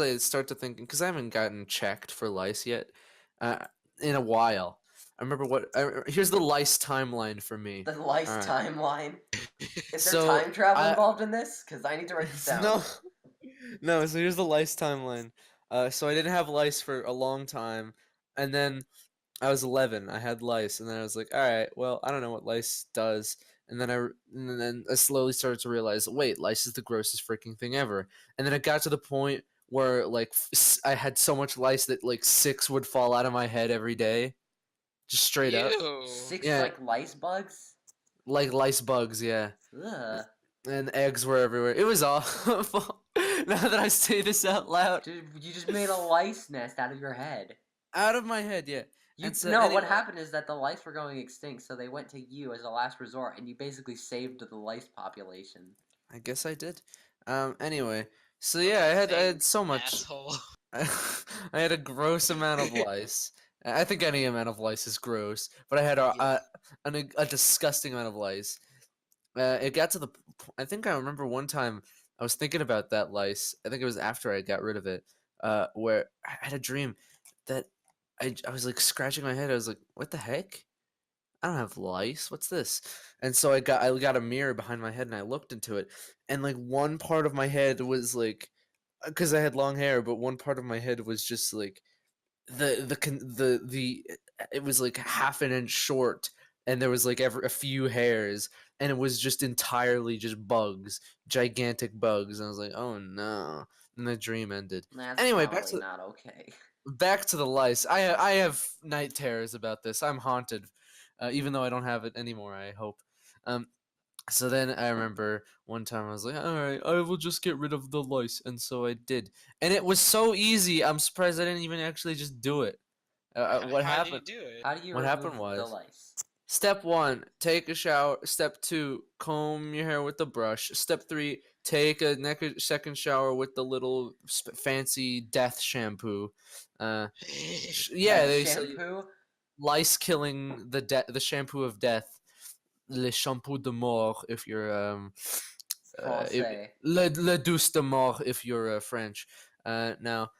I start to think because I haven't gotten checked for lice yet, in a while. I remember here's the lice timeline for me. The lice Alright. timeline. Is there So, time travel involved in this? Because I need to write this down. No. So here's the lice timeline. So I didn't have lice for a long time, and then I was 11. I had lice, and then I was like, all right, well, I don't know what lice does. And then I slowly started to realize, wait, lice is the grossest freaking thing ever. And then it got to the point where like I had so much lice that like 6 would fall out of my head every day, just straight up. Ew. 6 Yeah. like lice bugs? Like lice bugs, yeah. Ugh. And eggs were everywhere. It was awful. Now that I say this out loud, Dude, you just made a lice nest out of your head. out of my head, yeah. No, Anyway, what happened is that the lice were going extinct, so they went to you as a last resort, and you basically saved the lice population. I guess I did. Anyway, so yeah, I had so much. Asshole. I had a gross amount of lice. I think any amount of lice is gross, but I had a disgusting amount of lice. It got to the. I think I remember one time I was thinking about that lice. I think it was after I got rid of it. Where I had a dream that I was like scratching my head. I was like, "What the heck? I don't have lice. What's this?" And so I got a mirror behind my head and I looked into it, and like one part of my head was like, because I had long hair, but one part of my head was just like the it was like half an inch short, and there was like a few hairs, and it was just entirely just bugs, gigantic bugs. And I was like, oh no. And the dream ended. That's Anyway, probably not okay. back to the lice. I have night terrors about this. I'm haunted, even though I don't have it anymore. I hope. So then I remember one time I was like, all right, I will just get rid of the lice. And so I did. And it was so easy. I'm surprised I didn't even actually just do it. What How did you happened? do it? How do you What remove happened the was lice? step 1, take a shower. Step 2, comb your hair with the brush. Step 3, take a second shower with the little fancy death shampoo. Yeah, Death they say shampoo? lice killing the shampoo of death, le shampoo de mort if you're Francais. le douce de mort if you're French. Now,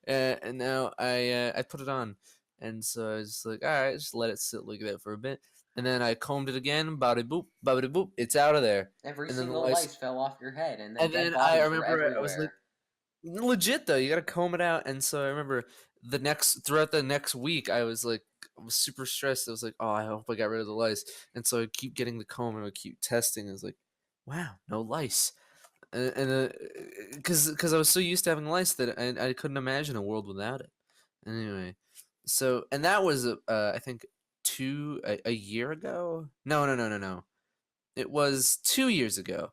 and now I put it on, and so I was like, all right, just let it sit like that for a bit, and then I combed it again, bada boop, it's out of there, Every and then the single lice, lice fell off your head, and then and dead then I bodies were remember I was like, everywhere. legit though, you gotta comb it out, and so I remember throughout the next week, I was super stressed. I was like, oh, I hope I got rid of the lice, and so I keep getting the comb and I keep testing. I was like, wow, no lice, and because I was so used to having lice that I couldn't imagine a world without it. Anyway, so and that was I think a year ago. No. It was 2 years ago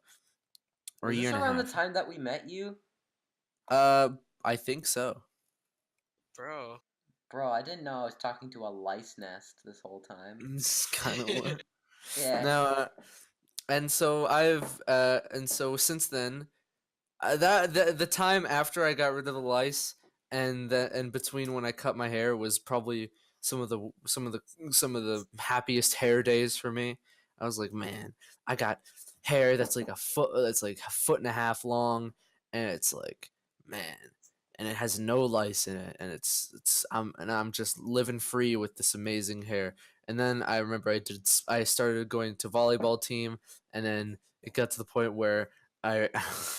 or a Was year this and a around the half. time that we met you? Uh, I think so. Bro. Bro, I didn't know I was talking to a lice nest this whole time. It's kind of what. Yeah. Now, and so since then, the time after I got rid of the lice and between when I cut my hair was probably some of the happiest hair days for me. I was like, man, I got hair that's like a foot and a half long, and it's like, man, and it has no lice in it, and I'm just living free with this amazing hair. And then I remember I started going to volleyball team, and then it got to the point where I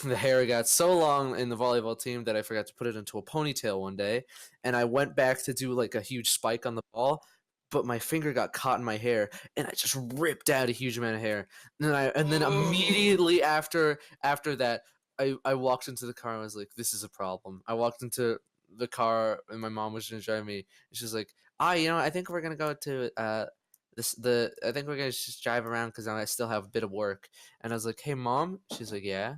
the hair got so long in the volleyball team that I forgot to put it into a ponytail one day, and I went back to do like a huge spike on the ball, but my finger got caught in my hair, and I just ripped out a huge amount of hair. And then Ooh. immediately after that, I walked into the car and I was like, this is a problem. I walked into the car and my mom was gonna drive me, and she's like, I think we're gonna go to I think we're gonna just drive around because I still have a bit of work. And I was like, hey mom. She's like, yeah,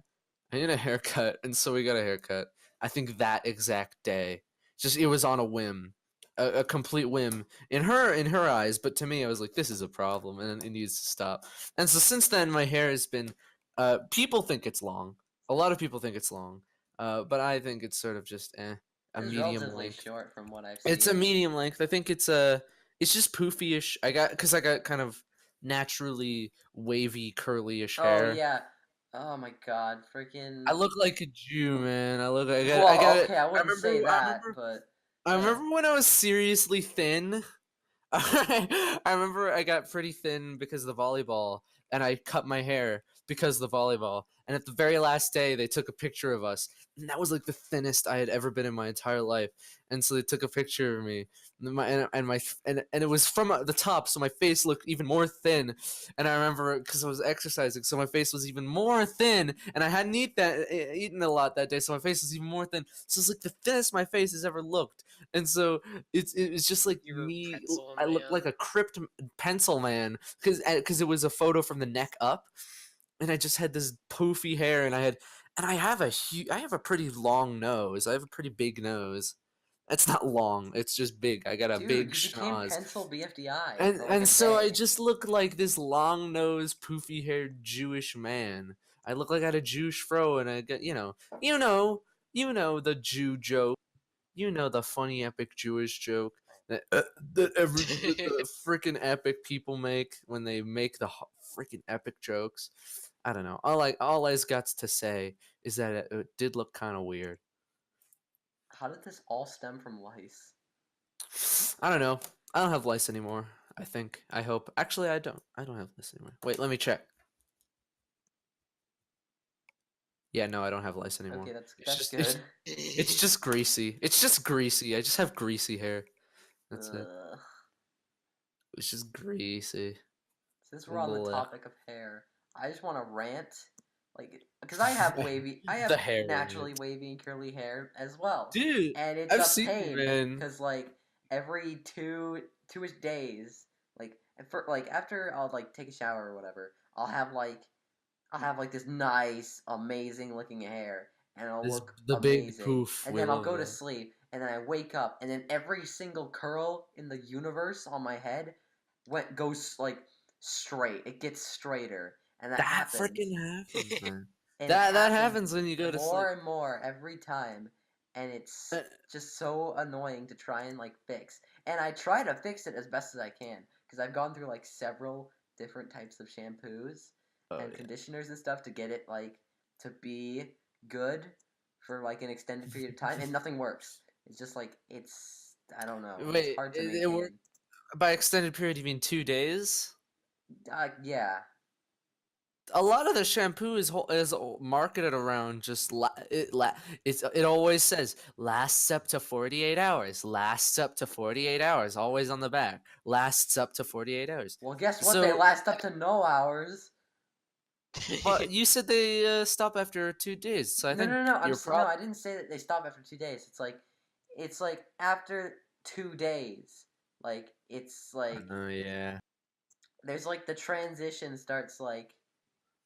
I need a haircut. And so we got a haircut, I think that exact day. Just it was on a whim, a complete whim in her eyes, but to me I was like, this is a problem and it needs to stop. And so since then my hair has been people think it's long, a lot of people think it's long, but I think it's sort of just a It's medium relatively length. short from what I've It's a seen. medium length. I think it's just poofy-ish. I got kind of naturally wavy, curly-ish Oh, hair. yeah. Oh my god, freaking. I look like a Jew, man. I Well, got it. okay, I wouldn't say that, but. I remember when I was seriously thin. I remember I got pretty thin because of the volleyball, and I cut my hair because of the volleyball. And at the very last day, they took a picture of us, and that was like the thinnest I had ever been in my entire life. And so they took a picture of me, and it was from the top, so my face looked even more thin. And I remember because I was exercising, so my face was even more thin, and I hadn't eaten a lot that day, so my face was even more thin. So it's like the thinnest my face has ever looked. And so it's just like You were me. pretzel I looked like man. a crypt pencil man because it was a photo from the neck up, and I just had this poofy hair, and I have a pretty long nose. I have a pretty big nose. It's not long. It's just big. I got a Dude, big you became schnoz, pencil BFDI and for like a and so I day. just look like this long nosed, poofy haired Jewish man. I look like I had a Jewish fro, and I got you know the Jew joke. You know the funny epic Jewish joke that the freaking epic people make when they make the freaking epic jokes. I don't know. All I got to say is that it did look kind of weird. How did this all stem from lice? I don't know. I don't have lice anymore. I think. I hope. Actually, I don't. I don't have lice anymore. Wait, let me check. Yeah, no, I don't have lice anymore. Okay, that's It's that's just good. it's just greasy. It's just greasy. I just have greasy hair. That's it. Ugh. It's just greasy. Since we're on the Blech. topic of hair, I just want to rant, like, because I have The hair naturally rant. wavy and curly hair as well, Dude, and it's I've a seen you, pain man. because like every two-ish days, like And for like after I'll like take a shower or whatever, I'll have like this nice, amazing looking hair, and it'll This look the big amazing. poof. And We then I'll love go to that. sleep, and then I wake up, and then every single curl in the universe on my head goes like straight. It gets straighter, and that That happens, freaking happens, man. and it That happens happens when you go to sleep. more and more every time, and it's Uh, just so annoying to try and like fix. And I try to fix it as best as I can because I've gone through like several different types of shampoos Oh and yeah. conditioners and stuff to get it like to be good for like an extended period of time, and nothing works. It's just like I don't know. It's Wait, hard to it worked maintain. by extended period. You mean 2 days? Yeah. A lot of the shampoo is marketed around just it always says lasts up to 48 hours, lasts up to 48 hours, always on the back, lasts up to 48 hours. Well, guess what? They So, last up to no hours. but you said they stop after 2 days, so I No, think no, no. your No. problem. I didn't say that they stop after 2 days. It's like after 2 days. Like it's like Oh yeah, there's like the transition starts like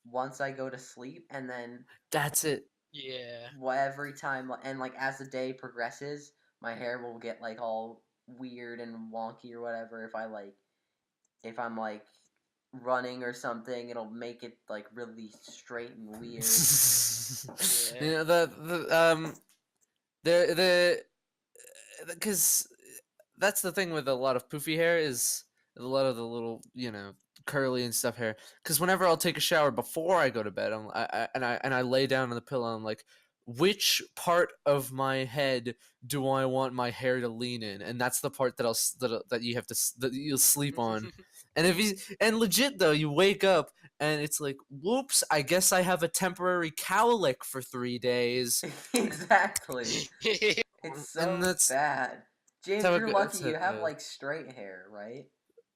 once I go to sleep, and then that's it. Yeah. every time, and like as the day progresses, my hair will get like all weird and wonky or whatever. If I'm like running or something, it'll make it like really straight and weird. Yeah. You know the because that's the thing with a lot of poofy hair is a lot of the little curly and stuff hair. Because whenever I'll take a shower before I go to bed, I lay down on the pillow, I'm like, which part of my head do I want my hair to lean in? And that's the part that you have that you'll sleep on. And if you and legit though, you wake up and it's like, whoops! I guess I have a temporary cowlick for 3 days. Exactly. It's And so bad. James, you're lucky that's how you it have goes. like straight hair, right?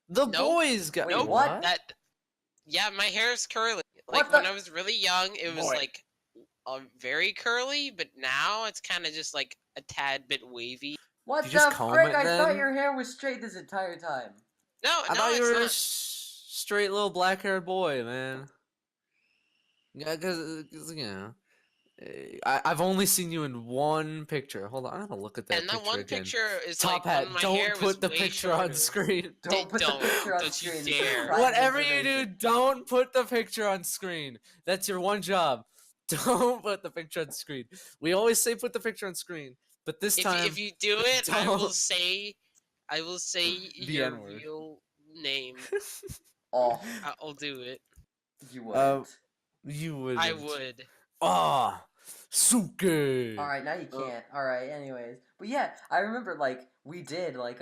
The Nope. boys got Wait, Nope. what? what? That. Yeah, my hair is curly. What Like the? when I was really young, it was Boy. like very curly, but now it's kind of just like a tad bit wavy. You What just the comb frick? it I thought then? your hair was straight this entire time. No, I no, thought you it's were a not. straight little black-haired boy, man. Yeah, because I've only seen you in one picture. Hold on, I'm gonna look at that And that picture one again. picture is Top like when Hat, my don't hair was put the way picture on shorter. screen. Don't put the picture on Don't you screen. This is dare. private Whatever you do, information. don't put the picture on screen. That's your one job. Don't put the picture on screen. We always say put the picture on screen, but this time, If you do it, don't I will say the your N-word. real name. Oh, I'll do it. you Um, wouldn't. you wouldn't. I would. Ah, Suke. Alright, now you can't. Alright, anyways. But yeah, I remember like we did like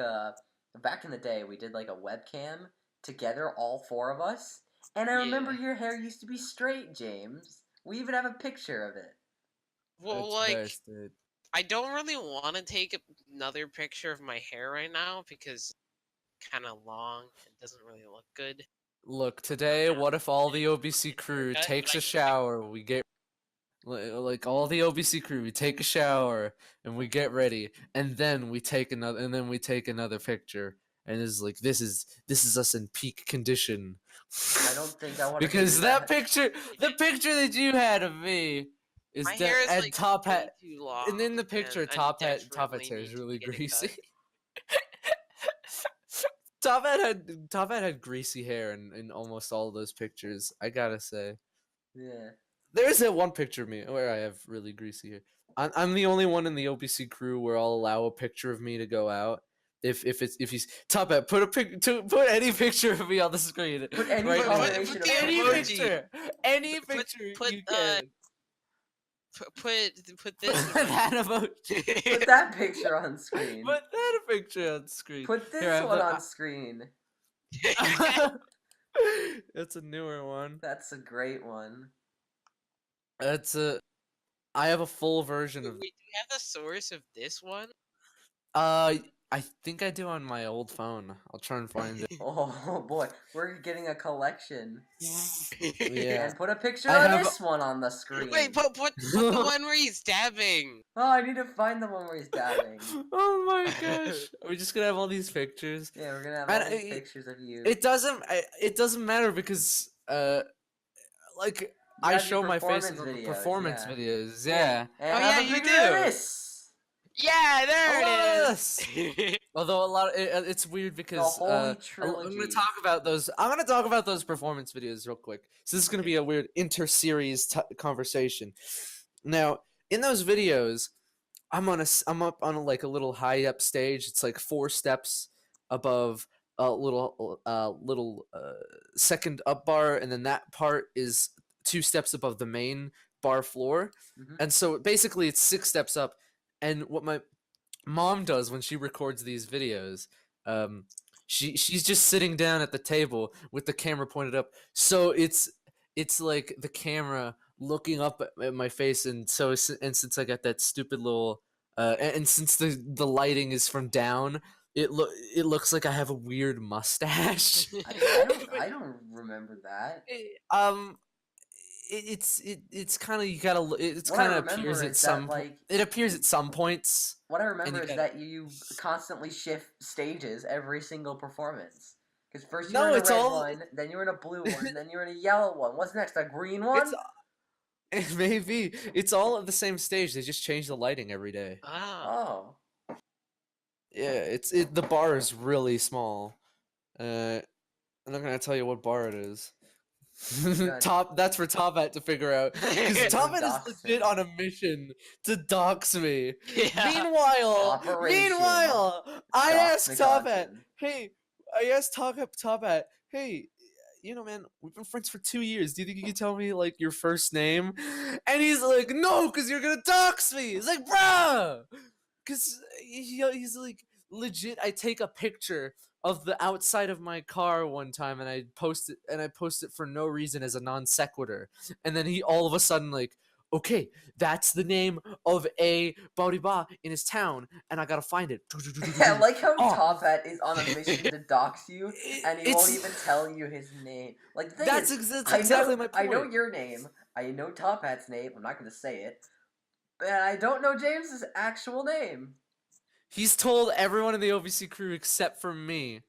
back in the day we did like a webcam together, all four of us. And I remember Yeah. your hair used to be straight, James. We even have a picture of it. Well, That's like best, dude. I don't really want to take another picture of my hair right now because it's kind of long and doesn't really look good. Look, today, what if all the OBC crew Haircut, takes but a shower? We get like all the OBC crew, we take a shower and we get ready, and then we take another picture, and it's like this is us in peak condition. I don't think I want to do Because that that. picture, the picture that you had of me, is my that hair is and like Top way Hat, too long, and in the and picture, I Top Hat's desperately hair need is to really get it greasy. cut. Top Hat had greasy hair in almost all of those pictures. I gotta say, Yeah. there's that one picture of me where I have really greasy hair. I'm the only one in the OBC crew where I'll allow a picture of me to go out. If he's Top Hat, put any picture of me on the screen Put any right now. combination put of the Any emoji. any Put picture put you can. put this that emoji. emoji. Put that picture on screen. Put that picture on screen. Put Here, I this have one the. on screen. That's a newer one. That's a great one. That's a. I have a full version Wait, of. do you have the source of this one? Uh, I think I do on my old phone. I'll try and find it. Oh boy, we're getting a collection. Yeah. And put a picture I of have- this one on the screen. Wait, put the one where he's dabbing. Oh, I need to find the one where he's dabbing. Oh my gosh. Are we just gonna have all these pictures? Yeah, we're gonna have And all these pictures of you. It doesn't matter because like You I have your show my face in performance the videos, performance yeah. videos. Yeah. And Oh, I have yeah, a you picture of do. this. Yeah, there it is. Although it's weird because Holy I'm Trilogy. gonna talk about those. I'm gonna talk about those performance videos real quick. So this is gonna be a weird inter-series conversation. Now, in those videos, I'm up on like a little high up stage. It's like 4 steps above a little second up bar, and then that part is 2 steps above the main bar floor. Mhm. And so basically it's 6 steps up. And what my mom does when she records these videos, she's just sitting down at the table with the camera pointed up. So it's like the camera looking up at my face, and since I got that stupid little and since the lighting is from down, it looks like I have a weird mustache. I don't remember that. It's kind of you gotta it's What I kind of remember appears at is some that, like- it appears at some points. What I remember you is gotta- that you constantly shift stages every single performance. Because first you No, were in a it's red all- one, then you were in a blue one, then you were in a yellow one. What's next? A green one? Maybe it's all at the same stage. They just change the lighting every day. Oh. Oh. Yeah, the bar is really small. I'm not gonna tell you what bar it is. That's for TopHat to figure out, because TopHat Dox is legit him. on a mission to dox me. Yeah. Meanwhile, Operation I Dox asked TopHat, McOddzen. hey, TopHat, hey, you know, man, we've been friends for 2 years. Do you think you can tell me like your first name? And he's like, no, because you're gonna dox me. It's like, bruh, because he's like, legit. I take a picture of the outside of my car one time, and I post it for no reason as a non sequitur, and then he all of a sudden like, okay, that's the name of a Bariba in his town, and I gotta find it. I like how Oh. TopHat is on a mission to dox you, and he won't It's- even tell you his name. Like, the thing That's is, that's I exactly know, my point. I know your name. I know TopHat's name. I'm not going to say it. But I don't know James's actual name. He's told everyone in the OVC crew except for me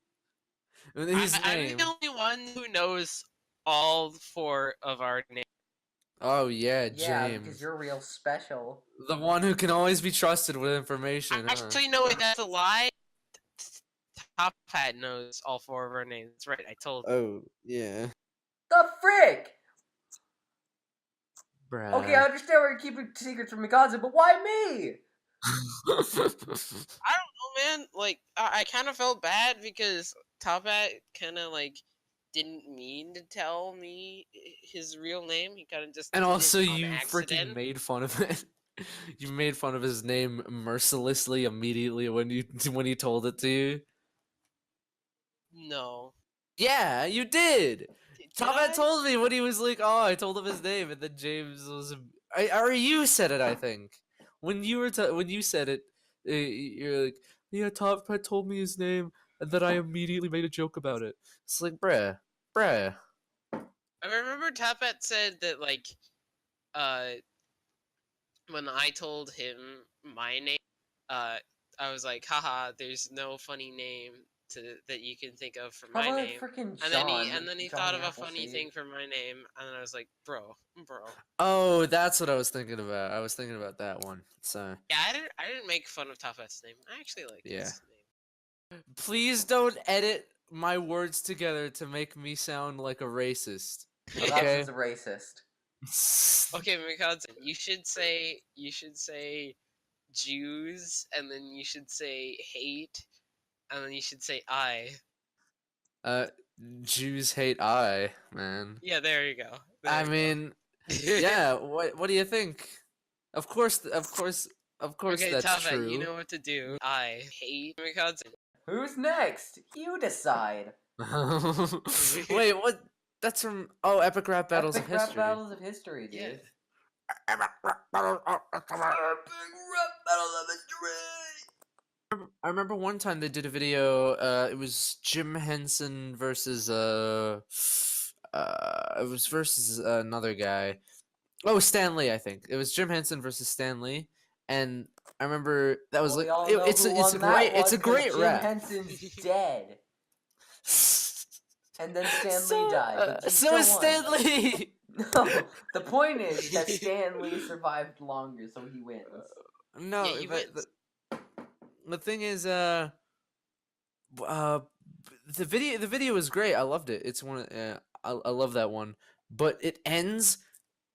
his I'm name. the only one who knows all 4 of our names. Oh yeah, Yeah, James, because you're real special. the one who can always be trusted with information. Huh? Actually, no, wait, that's a lie. TopHat knows all 4 of our names. That's right, I told him. Oh yeah. The frick! Bruh. Okay, I understand why you're keeping secrets from McOddzen, but why me? I don't know, man. Like, I kind of felt bad because TopHat kind of like didn't mean to tell me his real name. He kind of just And did also, it on you accident. freaking made fun of it. You made fun of his name mercilessly immediately when he told it to you. No. Yeah, you did. Did TopHat I? told me when he was like, "Oh, I told him his name," and then James was, or you said it, I think. When you said it, you're like, "Yeah, TopHat told me his name, and then I immediately made a joke about it." It's like, bruh. I remember TopHat said that like, when I told him my name, I was like, haha, there's no funny name that you can think of for How my about name. freaking And John? then he Johnny thought of a funny Appleseed? thing for my name, and then I was like, bro. Oh, that's what I was thinking about. I was thinking about that one. So Yeah, I didn't make fun of TopHat's name. I actually like his name. please don't edit my words together to make me sound like a racist. Okay. McOdzen's a racist. Okay, McOddzen, you should say Jews, and then you should say hate, and then you should say I. Jews hate I, man. Yeah, there you go. I mean, yeah. What do you think? Of course, Okay, that's TopHat, true. you know what to do. I hate McOddzen. Who's next? You decide. Wait, what? That's from Epic Rap Battles Epic of Rap History. Battles of History, dude. Yeah. Epic Rap Battles of History. I remember one time they did a video. It was Jim Henson versus it was versus another guy. Oh, Stan Lee, I think it was Jim Henson versus Stan Lee, and I remember that was Well, we like all know it's who a won that it's one a 'cause great Jim rap. Henson's dead. And then Stan Lee So died, but he so still is won. Stan Lee. No, the point is that Stan Lee survived longer, so he wins. No, Yeah, he wins. the thing is, uh, the video is great. I loved it. It's one. I love that one. But it ends.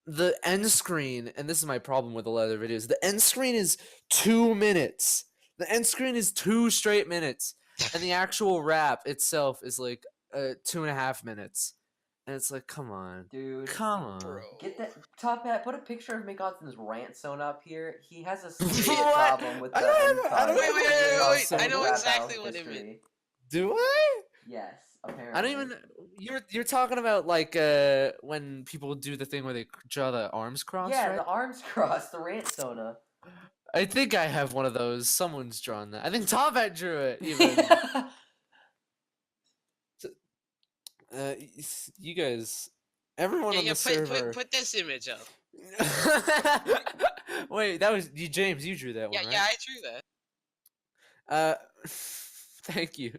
The end screen, and this is my problem with a lot of their videos. The end screen is 2 minutes. The end screen is 2 straight minutes, and the actual rap itself is like 2.5 minutes. And it's like, come on, Dude, come on. Bro. get that TopHat. Put a picture of McOdzen's rant zone up here. He has a serious What? problem with I the don't end have- I card. don't have a rant I know zone. exactly what it meant. Do I? Yes, apparently. I don't even. You're talking about like when people do the thing where they draw the arms crossed, Yeah, right? the arms crossed, the rant sona. I think I have one of those. Someone's drawn that. I think TopHat drew it. Even you guys, everyone Yeah, on yeah. the server. Put this image up. Wait, that was you, James. You drew that Yeah, one, right? yeah. I drew that. Thank you.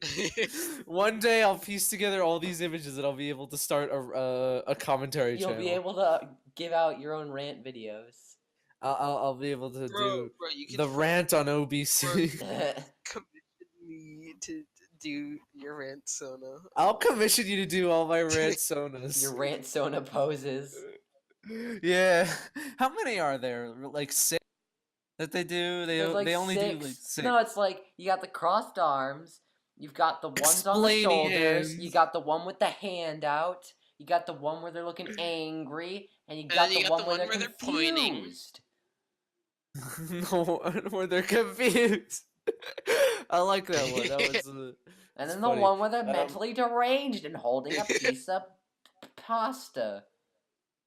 One day I'll piece together all these images and I'll be able to start a commentary You'll channel. be able to give out your own rant videos. I'll be able to do Bro, you can the rant on OBC. commission me to do your rant sona. I'll commission you to do all my rant sonas. Your rant sona poses. Yeah. How many are there? Like 6 that they do? There's like They only six. do like 6. No, it's like you got the crossed arms. You've got the ones on the Explaining shoulders. hands. You got the one with the hand out. You got the one where they're looking angry, and you And got then you the got one the where one they're where they're pointing. confused. No, where they're confused. I like that one. That was. And that's then the funny. one where they're mentally deranged and holding a piece of pasta.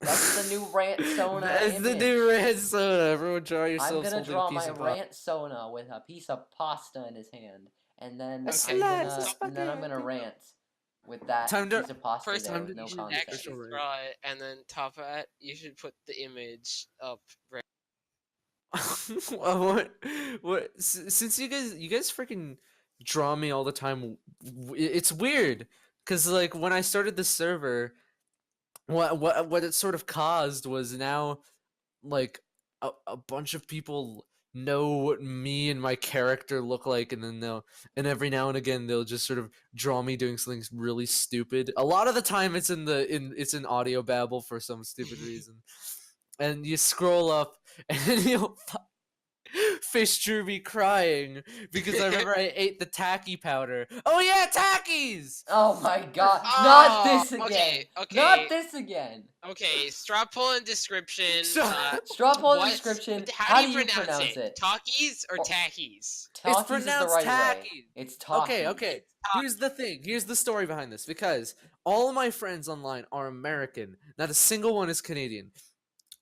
That's the new rant sona That's image. the new rant soda. Everyone draw I'm yourselves gonna holding draw a piece my of pie. rant sona with a piece of pasta in his hand, and then A slice of I'm gonna spaghetti. rant with that Time to- piece of pasta First, there time with to- no you should context. actually Official rant. draw it, and then top it. You should put the image up. Right. what? Since you guys freaking draw me all the time, it's weird. Cause like when I started the server, what it sort of caused was now like a bunch of people know what me and my character look like, and then every now and again they'll just sort of draw me doing something really stupid. A lot of the time it's in audio babble for some stupid reason, and you scroll up and you'll Fish drew me crying because I remember I ate the tacky powder. Oh yeah, tackies! Oh my god! Not Oh, this again! okay, okay. Not this again! Okay, straw poll and description. Straw poll what- description. How do you pronounce it? Talkies or Or- tackies? Talkies It's pronounced is the right tacky. way. It's talkies. Okay. Here's the thing. Here's the story behind this. Because all of my friends online are American. Not a single one is Canadian.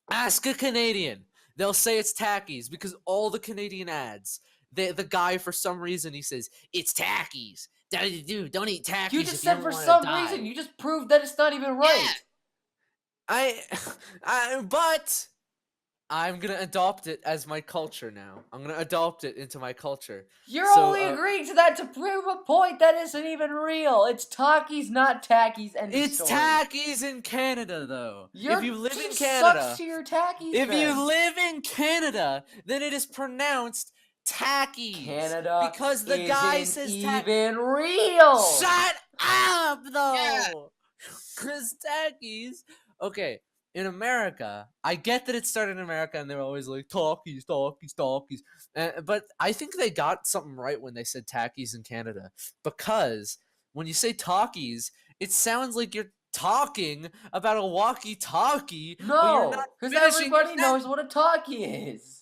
Ask a Canadian. They'll say it's tackies because all the Canadian ads. The guy, for some reason, he says, it's tackies. Dude, don't eat tackies. You if just said don't for wanna some die." reason. You just proved that it's not even right. But I'm gonna adopt it as my culture now. I'm gonna adopt it into my culture. You're So, only agreeing to that to prove a point that isn't even real. It's talkies, not tackies, and It's tackies in Canada, though. If you live in Canada, sucks to your tackies. if then. you live in Canada, then it is pronounced tackies. Canada because the guy isn't says even real. Shut up, though. Yeah. Because tackies. Okay, in America, I get that it started in America, and they're always like talkies. But I think they got something right when they said tackies in Canada, because when you say talkies, it sounds like you're talking about a walkie-talkie. but you're No, not because finishing your everybody knows what a talkie is.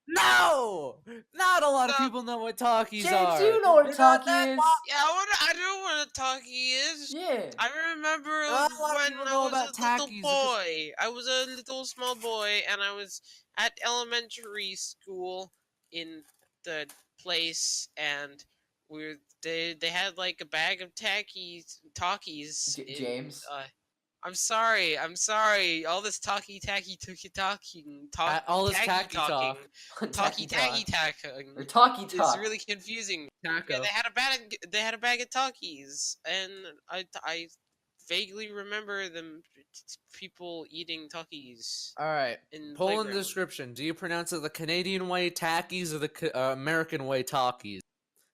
No! Not a lot of No. people know what talkies James, are. you know what a They're not talkie that is. Yeah, I know what a talkie is. Yeah. I remember Not a lot of when people I know was about a little tackies because- boy. I was a little small boy, and I was at elementary school in the place, and they had like a bag of talkies. James. I'm sorry. All this talking, All this taggy tacky talking, talk. Tacky talk. talking. Or talkie It's talk. really confusing. Taco. Yeah, they had a bag of talkies, and I vaguely remember them people eating talkies All right. in the Pull in the playground. description. Do you pronounce it the Canadian way tackies or the American way talkies?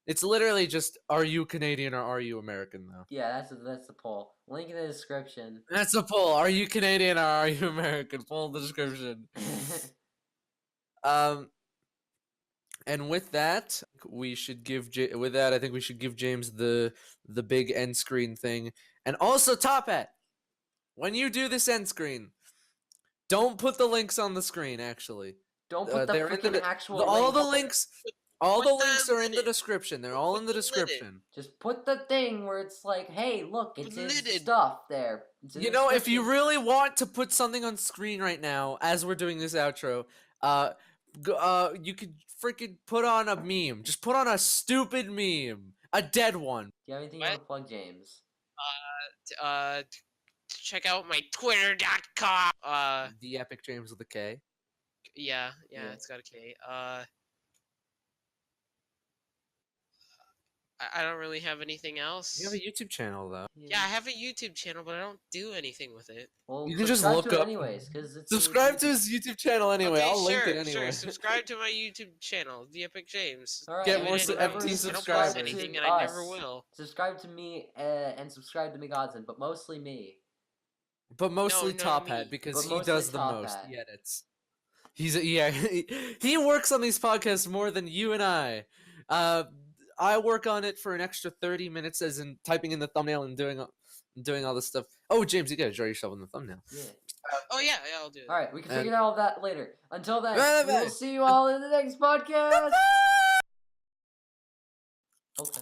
It's literally just, are you Canadian or are you American, though? Yeah, that's the poll. Link in the description. That's a poll. Are you Canadian or are you American? Pull in the description. And with that, we should give I think we should give James the big end screen thing, and also TopHat. When you do this end screen, don't put the links on the screen. Actually, Don't put the they're in freaking actual all the links. all Put the the links are in the lid- description. They're all in the put the lid in. description. Just put the thing where it's like, hey, look, it's his Lid. stuff there. It's in You the know, if you description. really want to put something on screen right now, as we're doing this outro, you could freaking put on a meme. Just put on a stupid meme, a dead one. Do you have anything you What? want to plug, James? Check out my Twitter.com. TheEpicJames with a K. Yeah, Yeah. it's got a K. I don't really have anything else. You have a YouTube channel though. Yeah, I have a YouTube channel, but I don't do anything with it. Well, You can just subscribe look to it up- anyways, because it's Subscribe to his YouTube channel anyway. Okay, I'll link it sure. anyway. Subscribe to my YouTube channel, TheEpicJames. All right, Get and more whoever empty subscribes I don't subscribers. post anything, to and I never us, will. Subscribe to me and subscribe to McOddzen, but mostly me. But mostly No, TopHat me. because But he mostly does the most. TopHat. He edits. He works on these podcasts more than you and I. I work on it for an extra 30 minutes, as in typing in the thumbnail and doing all this stuff. Oh, James, you gotta draw yourself in the thumbnail. Yeah. Oh yeah, I'll do it. All right, we can And- figure out all that later. Until then, Bye, we will bye. see you all in the next podcast. Okay.